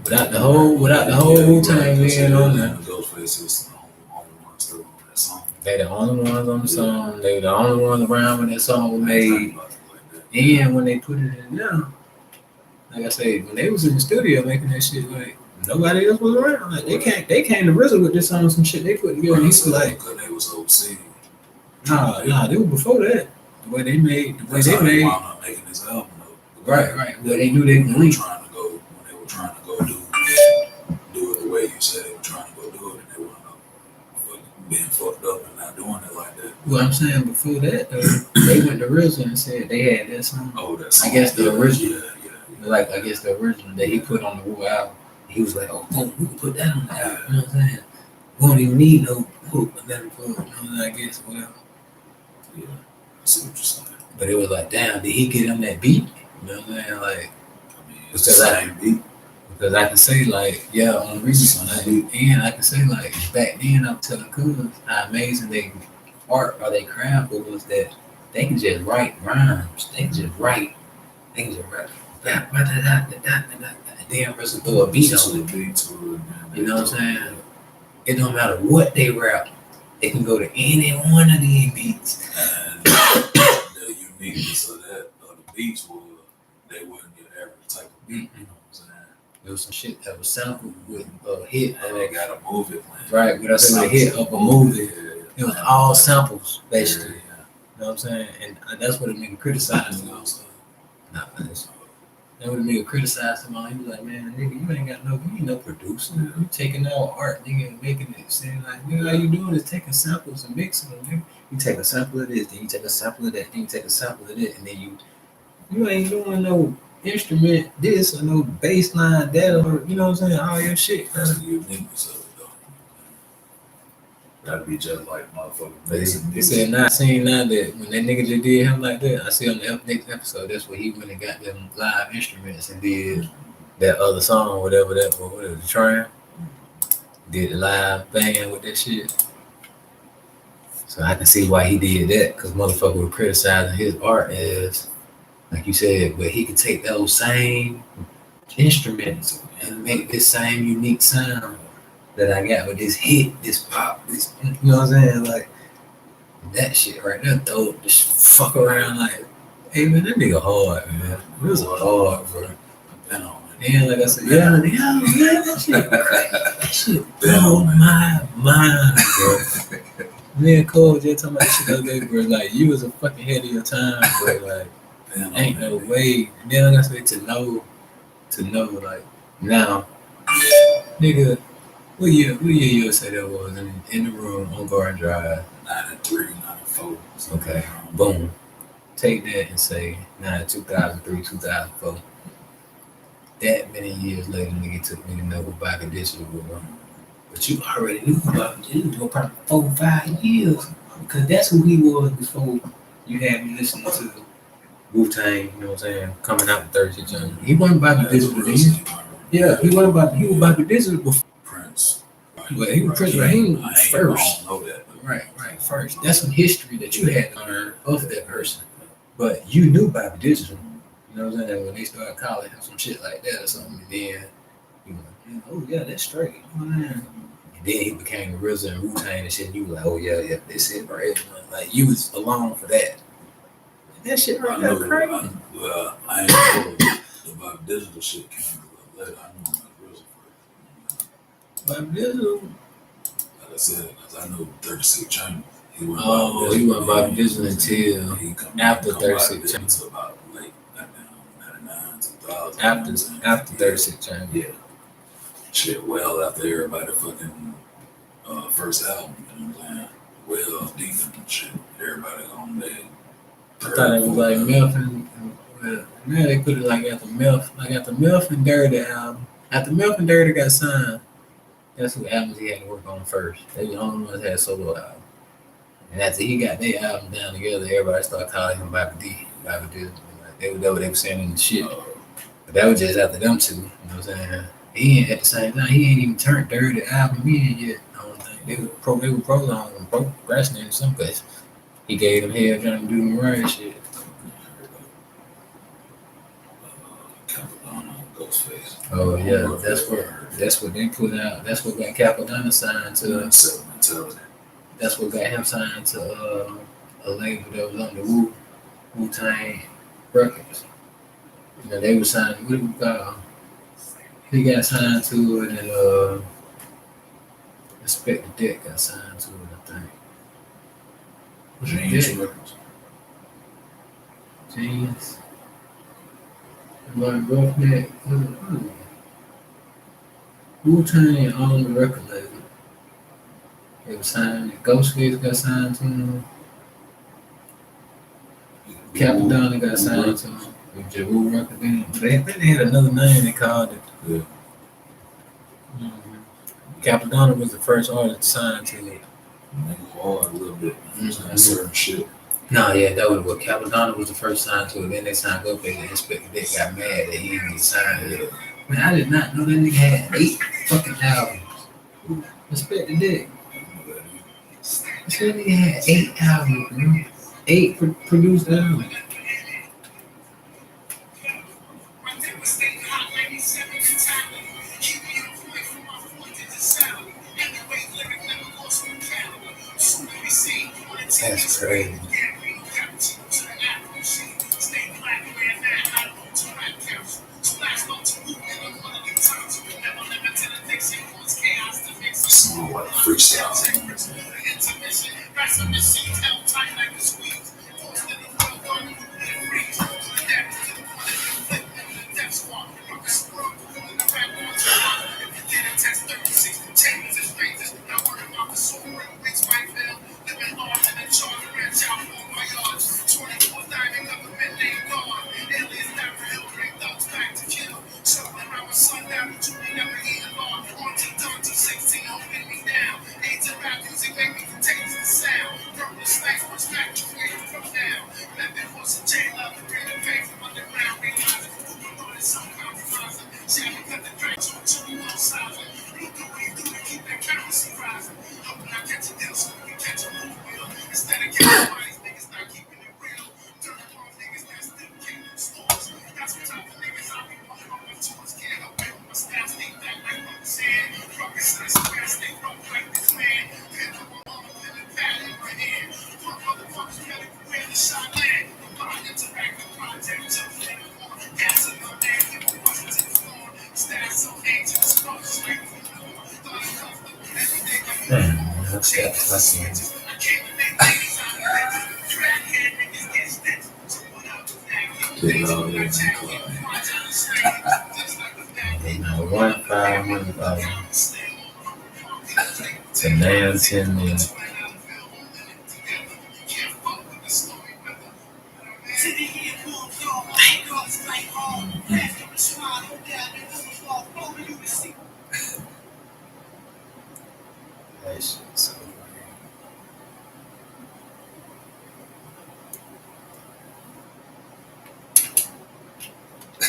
Without the whole Wu-Tang being on there. Ghostface is the only one still on that song. They the only ones on the song. They the only ones around when that song was made. And when they put it in now, like I said, when they was in the studio making that shit, like nobody else was around. Like they came to RZA with this song, some shit they put together. And he was like, because they was overseas. nah, they were before that. The way they made, Wound up making this album though. Right. Well, they knew they could reach. When they were trying to go do it the way you said they were trying to go do it, and they wound up being fucked up and not doing it like that. Well, I'm saying before that, they went to RZA and said they had that song. Oh, that song. I guess the original. Yeah. Like I guess the original that he put on the Wu album. He was like, oh, boom, we can put that on the album. You know what I'm saying? We don't even need no hook or nothing for it. You know, I guess whatever. Yeah. I see what you're saying. But it was like, damn, did he get him that beat? You know what I'm saying? Like, I mean, it's the same beat. Because I can say like, yeah, on the remix on that beat, and I can say like, back then I'm telling Cuz how amazing they art or they craft was that they can just write rhymes. They can just write. And then RZA throw a beat on it. You know what I'm saying? It don't matter what they rap. They can go to any one of these beats. And the uniqueness of that, of the beats was they wasn't your average type of beat. You know what I'm saying? There was some shit that was sampled with a hit. And they got a movie playing. Right, but I said a hit of a movie. Yeah. It was all samples, basically. Yeah. You know what I'm saying? And that's what a nigga criticized him on. Nah, that would a nigga criticized him on. He was like, man, nigga, you ain't no producer. You taking all art, nigga, and making it saying like, nigga, all you doing is taking samples and mixing them, nigga. You take a sample of this, then you take a sample of that, then you take a sample of that, and then you ain't doing no instrument this or no bass line that, or you know what I'm saying? All your shit. That's the uniqueness of it, though. That'd be just like motherfucking basic. They said not seen now that when that nigga just did him like that, I see on the next episode, that's where he went and got them live instruments and did that other song, whatever that was, the Tram. Did the live band with that shit. So I can see why he did that, because motherfucker was criticizing his art as, like you said, but he could take those same instruments and make this same unique sound that I got with this hit, this pop, this, you know what I'm saying? Like, that shit right there, though, just fuck around like, hey man, that nigga hard, man. It was hard, bro. And like I said, yeah, that shit blew my mind, bro. Me and Cole just talking about that shit the other day, bro. Like, you was a fucking head of your time, bro. Like, ain't no way. And then like I said, to know, like, now, nigga, what year you say that was in the room on Garden Drive? 93, 94. Okay, boom. Take that and say 2003, 2004. that many years later, nigga took me to know who Bobby Digital was. But you already knew about him for probably 4 or 5 years. Because that's who he was before you had me listening to Wu-Tang, you know what I'm saying, coming out with 36 Young. He wasn't Bobby Digital then. Yeah, he was Bobby Digital before Prince. Well, he was Prince Raheem first. I don't know that. Right, first. That's some history that you had to learn of that person. But you knew Bobby Digital. You know what I'm saying? When they started calling him some shit like that or something, and then you were like, oh yeah, that's straight. Oh, man. And then he became the RZA and Wu-Tang and shit, and you were like, oh yeah, this it right. Like you was along for that. And that shit right there crazy. I ain't know the Bobby Digital shit came a little later. I knew him as RZA first. Bobby Digital. Like I said, because I knew 36 Chambers. He wasn't Bobby Digital until after 36 Chambers. Until about late 99, 2000. After 36 Chambers. Yeah. Shit, well after everybody fucking first album, you know what I'm saying? Well, deep and shit. Everybody on there. I thought it was like Melf and now they put it like after Melf and Dirty album. After Melf and Dirty got signed, that's who albums he had to work on first. They were the only ones that had solo album. And after he got their album down together, everybody started calling him Bobby D. Bobby D. Like, that what they were saying in the shit. But that was just after them two. You know what I'm saying? He ain't at the same time. He ain't even turned Dirty album in yet. I don't think they were progressing in some place. He gave them hell trying to do the right shit. Capadonna, Ghostface. Oh yeah, that's what they put out. That's what got Capadonna signed to. That's what got him signed to a label that was under Wu-Tang Records. You know, they were signed. What do we call? He got signed to it, and Respect the Deck got signed to it, I think. James Records. James. Like Roughneck. Wu-Tang on the record label. They were signed. Ghostface got signed to him. Capadonna got signed to him. Jawu record then. They had another name they called it. Yeah. Capadonna was the first artist signed to it. They go hard a little bit. Certain shit. No, yeah, that was what Capadonna was the first signed to it. Then they signed Ghostface and Inspector Dick got mad that he didn't get signed to it. Man, I did not know that nigga had 8 fucking albums. Inspector Dick. This nigga had 8 albums, man. 8 produced albums. That's crazy. Some like freestyle. To now 10 minutes.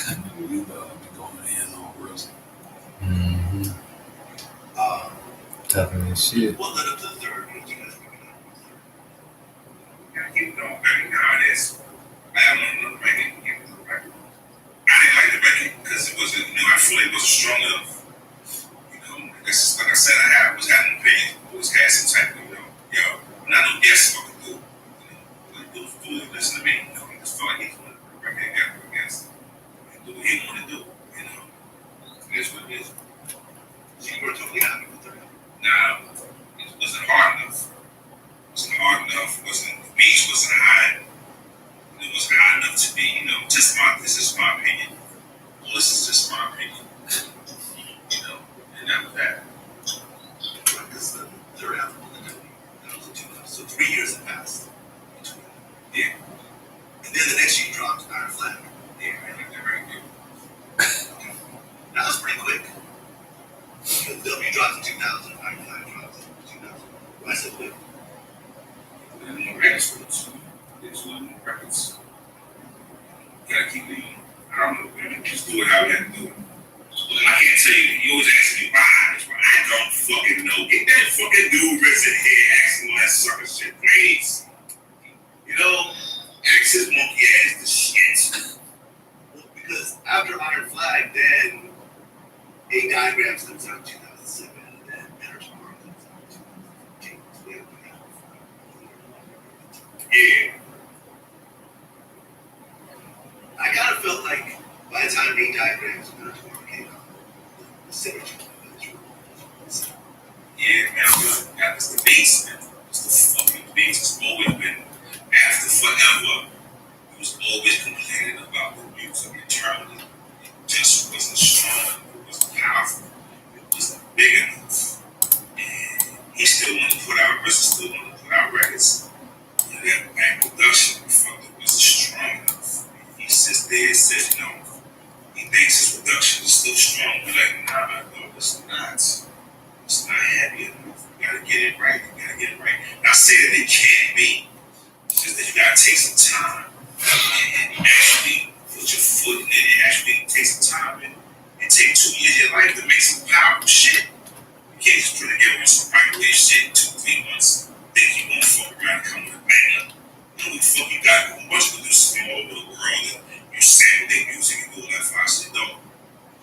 You be going in on Russell. Mm-hmm. Tougher than shit. What led up to the third? What you guys picking up? Gotta keep it going, baby. Nowadays, I have another record. I didn't like the record because it wasn't, I feel like it wasn't strong enough. I guess it's like I said, I was having an opinion. Always had some type of, I'm not no guess what I can do. Like, do it, listen to me. I just felt like he's one of the record I got to guess. And do what he want to do. It is what it is. So you were totally happy with the record? Nah, it wasn't hard enough. The beach wasn't high. It wasn't high enough to be, this is my opinion. Well, this is just my opinion. And that was that. Because the third album, so 3 years have passed. Yeah. And then the next year you dropped Iron Flag. Yeah, I like that very good. That was pretty quick. You dropped in 2000, Iron Flag dropped in 2000. Why so quick? And then records for it. There's one records. You gotta keep leading. I don't know, man. Just do it how you have to do it. I can't tell you. You always ask me why. I don't fucking know. Get that fucking dude resident here asking all that sucker shit, please. Ask his monkey ass the shit. Well, because after Iron Flag, then 8 Diagrams comes out in 2007, and then Better Tomorrow comes out in 2008. Yeah. I kind of felt like by the time 8 Diagrams and Better Tomorrow came out, the synergy was yeah, man, that was the beats, man. It's the fucking beats. It's always been, after forever, it was always complaining about the music internally. It just wasn't strong. It wasn't powerful. It wasn't big enough. And he still wanted to put out records. And that production, it wasn't strong enough. He sits there and says, he thinks his production is still strong. We're like, nah, no, it's not. It's not happy enough. You gotta get it right. Not saying that it can't be. It's just that you gotta take some time and actually put your foot in it. And actually take some time and take 2 years of your life to make some powerful shit. You can't just put together on some microwave shit in 2-3 months. Think you won't fuck around and come with a banger. What the fuck you got? A bunch of producers from all over the world and you sample their music and do all that fine shit. No.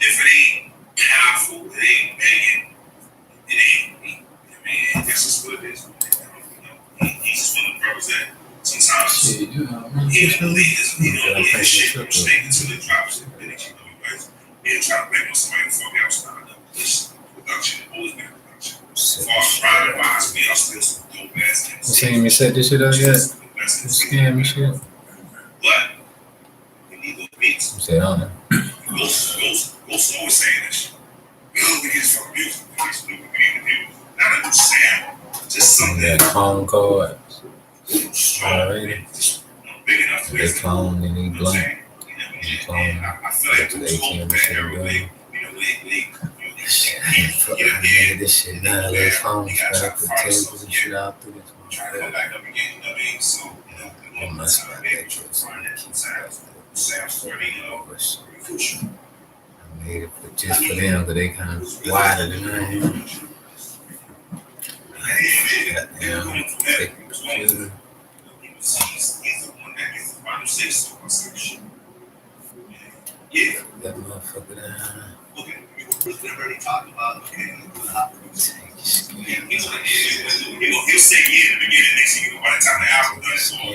If it ain't powerful, it ain't banging. It ain't me. I mean, that's just what it is. He's just one of the brothers that sometimes he don't believe shit from mistake until it drops it. Then they keep coming back. He'll try to blame on somebody who fuck out started up. This production, always been production. As far as Brian reminds me, I'm still some dope ass things. You seen me set this shit up yet? This scam and shit. But you need those beats. You said on it. Ghost always saying that shit. We need this fucking music. We need not a new sound. Just something that clone card. strong. Alrighty. Big enough to They clone and they blunt. I Clone. feel like To the ATM and shit done. Shit, I made this shit now. They clone. Got to put tables and shit out through this one. Trying to go back up again, so It must be that choice. I made it for just for them, because they kind of wider than I am. Goddamn, take the computer. That motherfucker down. Okay, we already talked about Take your skin. he'll say yeah in the beginning, next thing you know, by the time the album done, it's all over.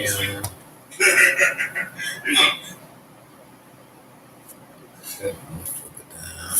That motherfucker down.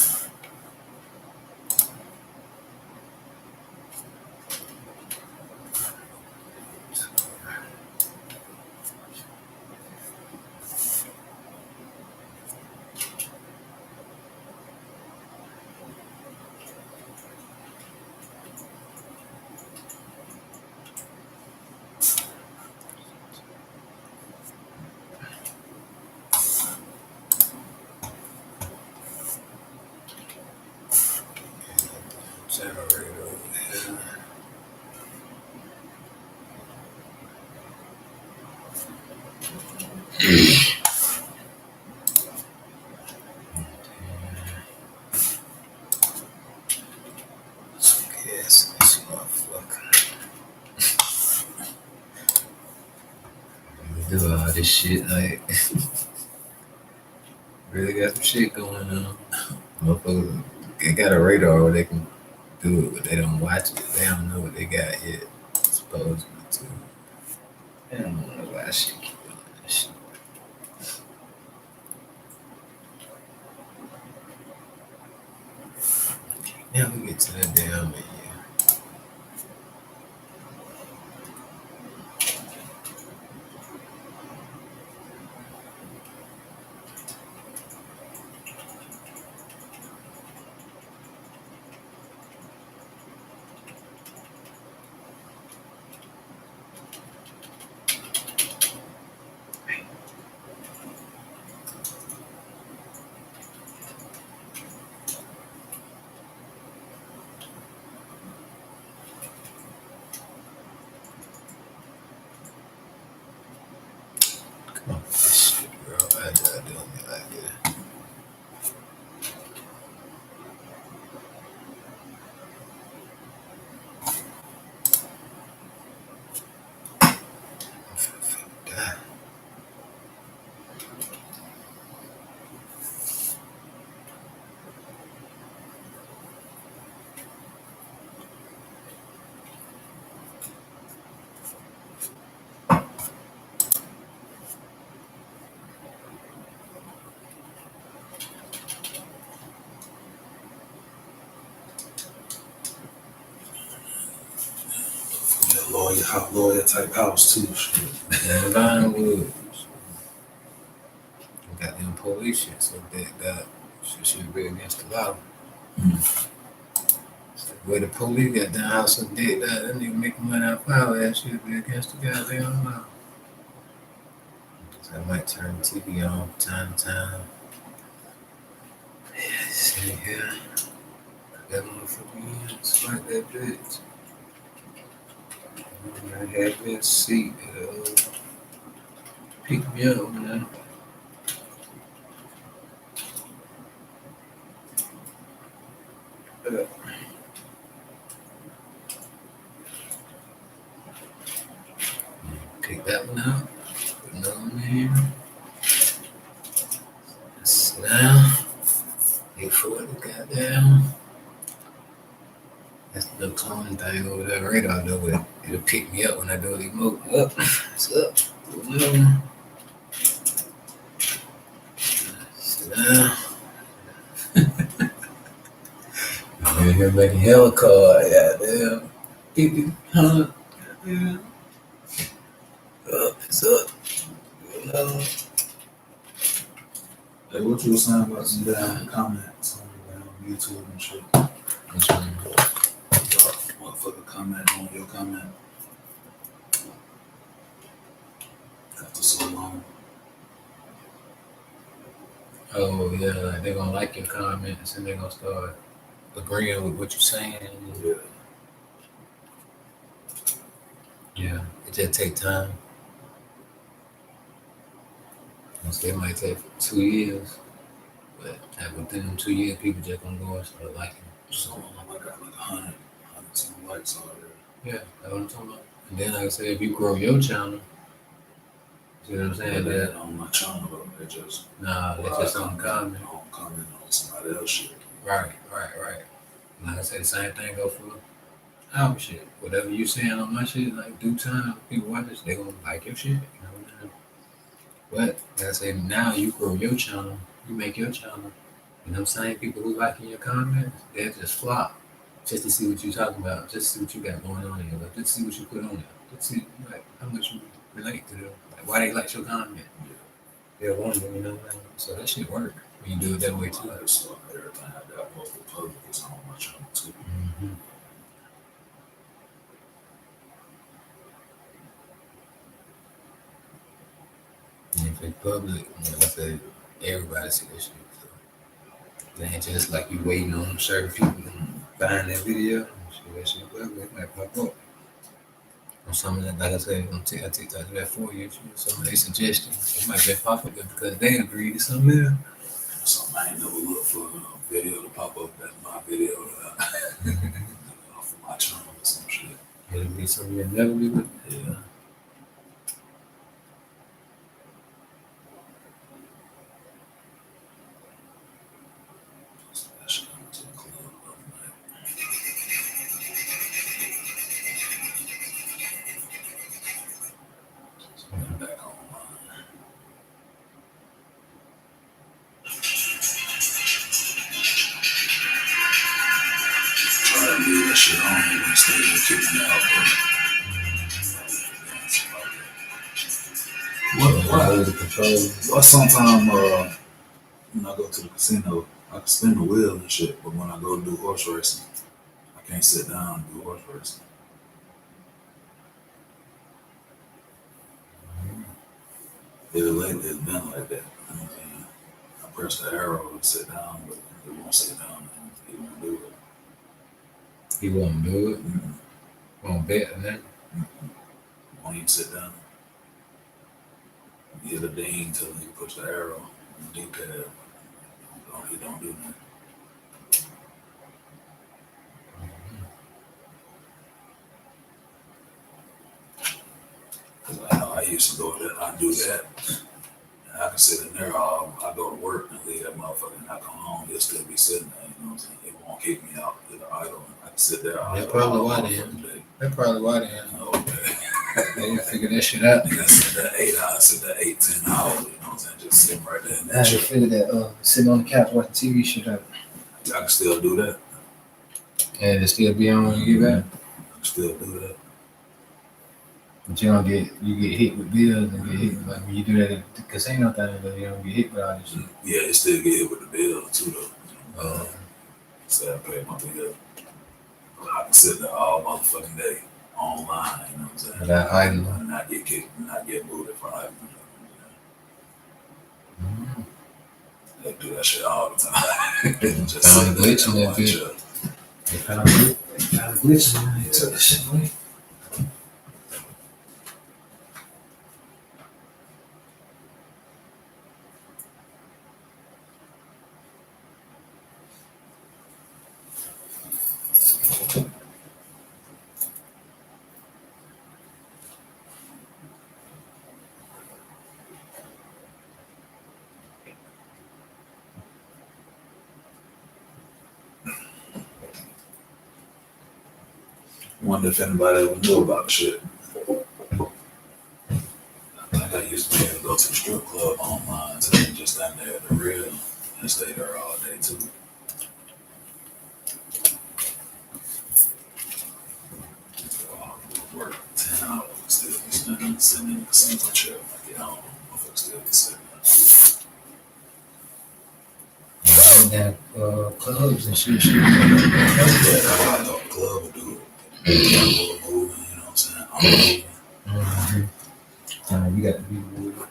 do all this shit. Like, really got some shit going on. Motherfuckers, they got a radar where they can do it, but they don't watch it. They don't know what they got yet. Supposedly too. They don't know why shit keep doing that shit. Now we get to that damn year. Come on, this shit, bro. I don't do me like that. Die. Lawyer type house too. Shit. And Vinewood. Got them police shit, so that shit should be against the law. So the way the police got down house so dead that nigga making money out of our ass should be against the goddamn law. So I might turn the TV on from time to time. Yeah, see here. That motherfucker in, smack that bitch. I had me a seat that pick me up, man. Pick that one out. Put another one in here. Sit down. Make sure the goddamn. That's the little clone thing over there radar though, but it'll pick me up when I do the remote. Up. It's up. Put another one. Sit down. I'm in here making hella card, goddamn. 50, 100, goddamn. Up, it's up. Do another one. Hey, what you were saying about some damn comments on YouTube and shit? Which one? Motherfucker comment on your comment. After so long. Oh yeah, like they're gonna like your comments and they're gonna start agreeing with what you're saying. Yeah. Yeah, it just take time. So it might take 2 years, but within them 2 years, people just gonna go and start liking it. So I got like 100 some likes already. Yeah, that's what I'm talking about. And then like I said, if you grow your channel, see what I'm saying? That on my channel though, they just It's just on comment. on comment on somebody else shit. Right. Like I said, the same thing go for our shit. Whatever you saying on my shit, like due time, people watch this, they gonna like your shit. You know what I'm saying? But like I said, now you grow your channel, you make your channel, and them same people who liking your comments, they just flop just to see what you talking about, just to see what you got going on here, like, just to see what you put on there, just to see like how much you relate to them, like why they like your comment. They're wondering, you know what I mean? So that shit work when you do it that way too. So everything I got posted public is on my channel too. Mm-hmm. And if it's public, like I said, everybody see that shit. So it ain't just like you waiting on certain people to find that video. That shit public, it might pop up. Or something that, like I said, on TikTok, do that for you. Some of their suggestions, it might be pop up because they agree to something else. Something I ain't never looked for a video to pop up that's my video off of my channel or some shit. It'll be something you'll never be with. Yeah. shit on me and stay there kicking it out. What the control? Well, sometimes when I go to the casino, I can spin the wheel and shit, but when I go to do horse racing, I can't sit down and do horse racing. Lately it's been like that. You know what I'm saying? I press the arrow and sit down, but it won't sit down and it won't do it. He won't do it. Mm-hmm. Won't bet and then Won't even sit down. You hit a ding till you push the arrow on the D-pad. He don't do that. Cause I know I used to go there, I do that. And I can sit in there, I go to work and leave that motherfucker and I come home, he'll still be sitting there, you know what I'm saying? It won't kick me out, it'll idle. I can sit there all That's probably why day. That's probably why they didn't figure that shit out. I sit there 8 hours, I sit there 8, 10 hours, you know what I'm saying? Just sitting right there in I that just shit. figured that sitting on the couch watching TV shit up. I can still do that. And it still be on when you get back. I can still do that. But you get hit with bills and get hit like when you do that at the casino thing, but you don't get hit with all this shit. Yeah, it still get hit with the bill too though. So I pay my bill. I can sit there all motherfucking day online, you know what I'm saying? Without idling. And not get kicked, not get booted for idling. They do that shit all the time. Just Found a sit there glitch in and that watch bitch. it. They found a glitch in there. They took the shit away. Wonder if anybody ever knew about the shit. I think I used to be able to go to the strip club online, so I just stand there at the real and stay there all day too. Work 10 hours, still be sitting in the casino chair when I get home. Motherfuckers still be sitting there. Clubs and shit. Yeah, I thought the club would do it. Moving, you know what I'm saying? I'm moving. You got to be moving.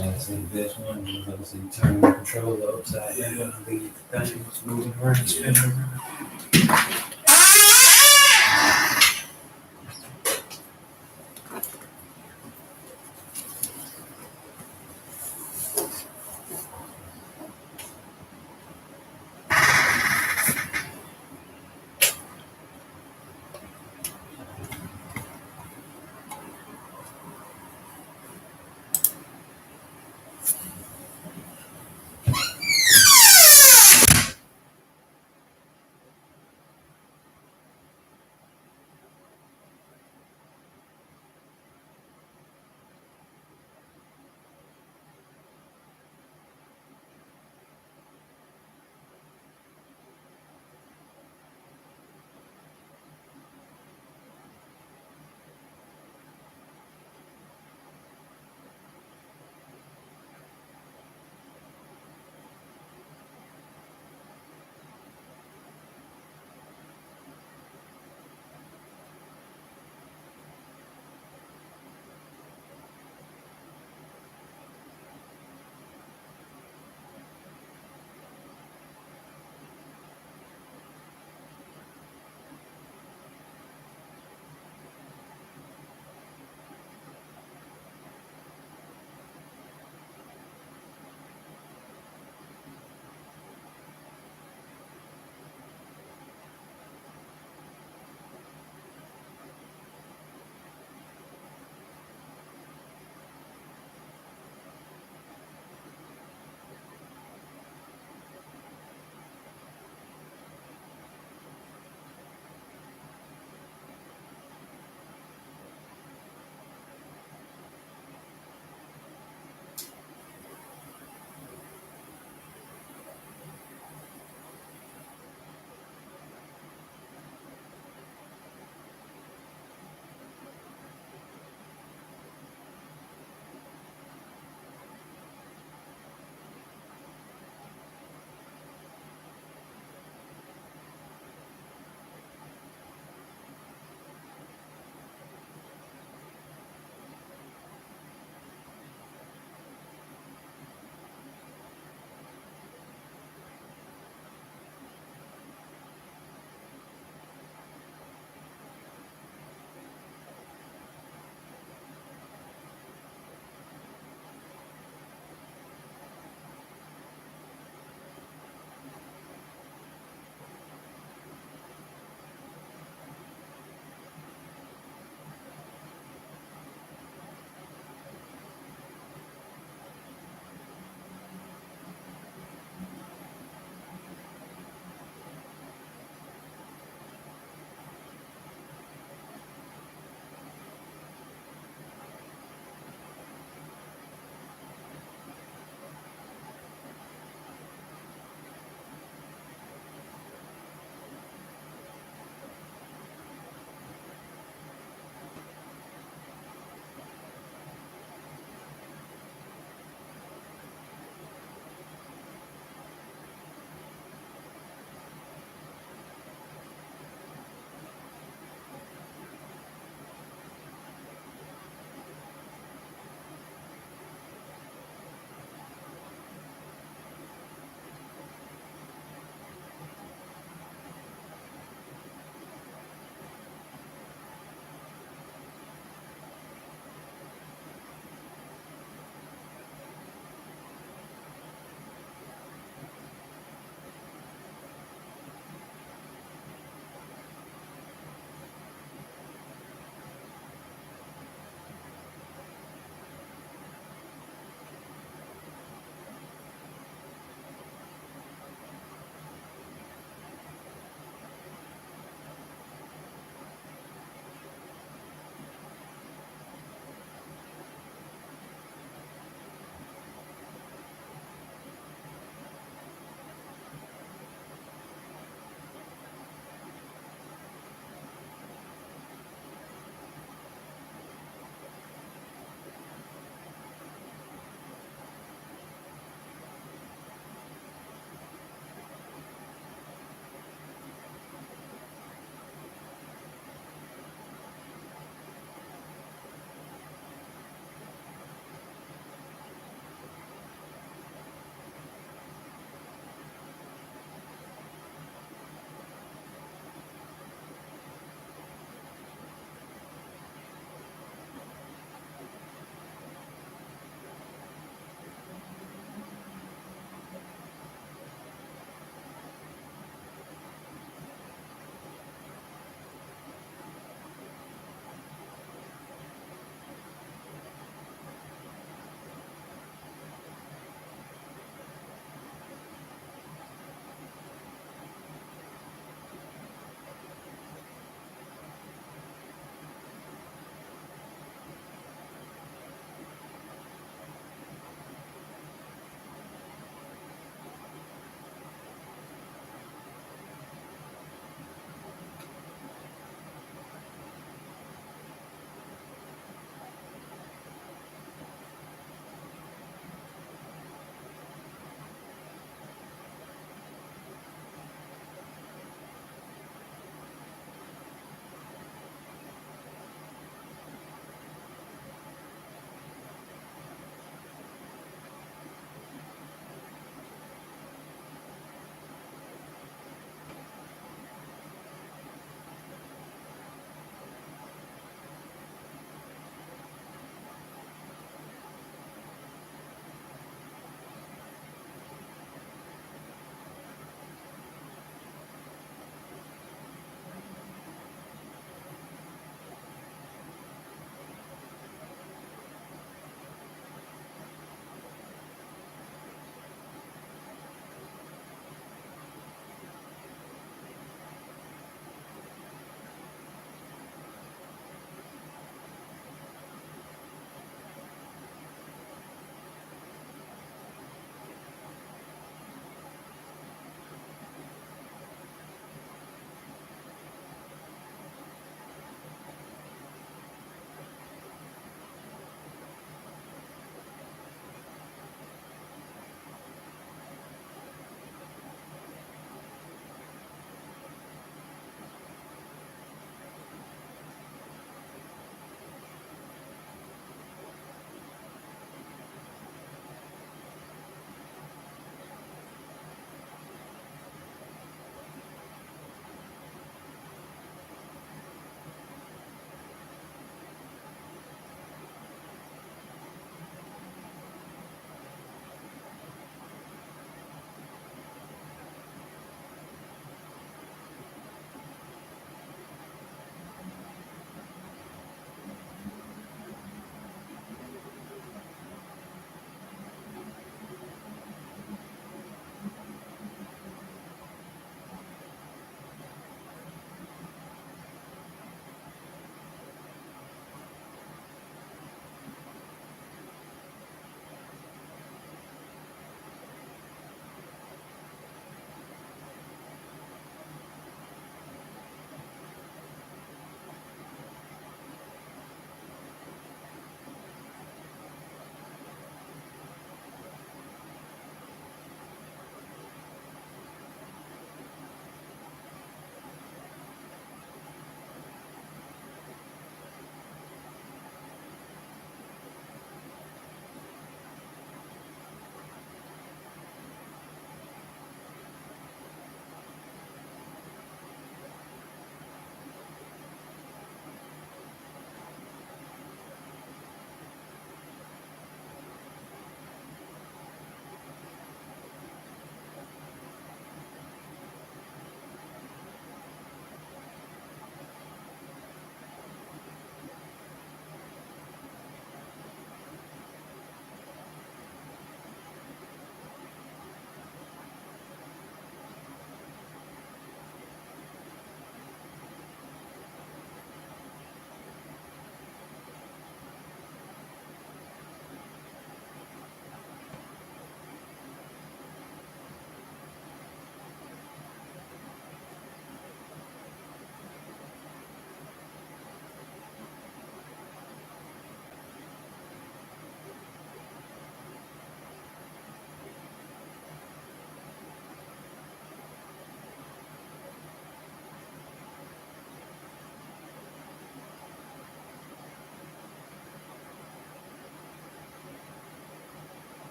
That's the best one. Because you turn the controller upside down and leave the thing moving around, spinning around.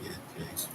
Yeah, Jason.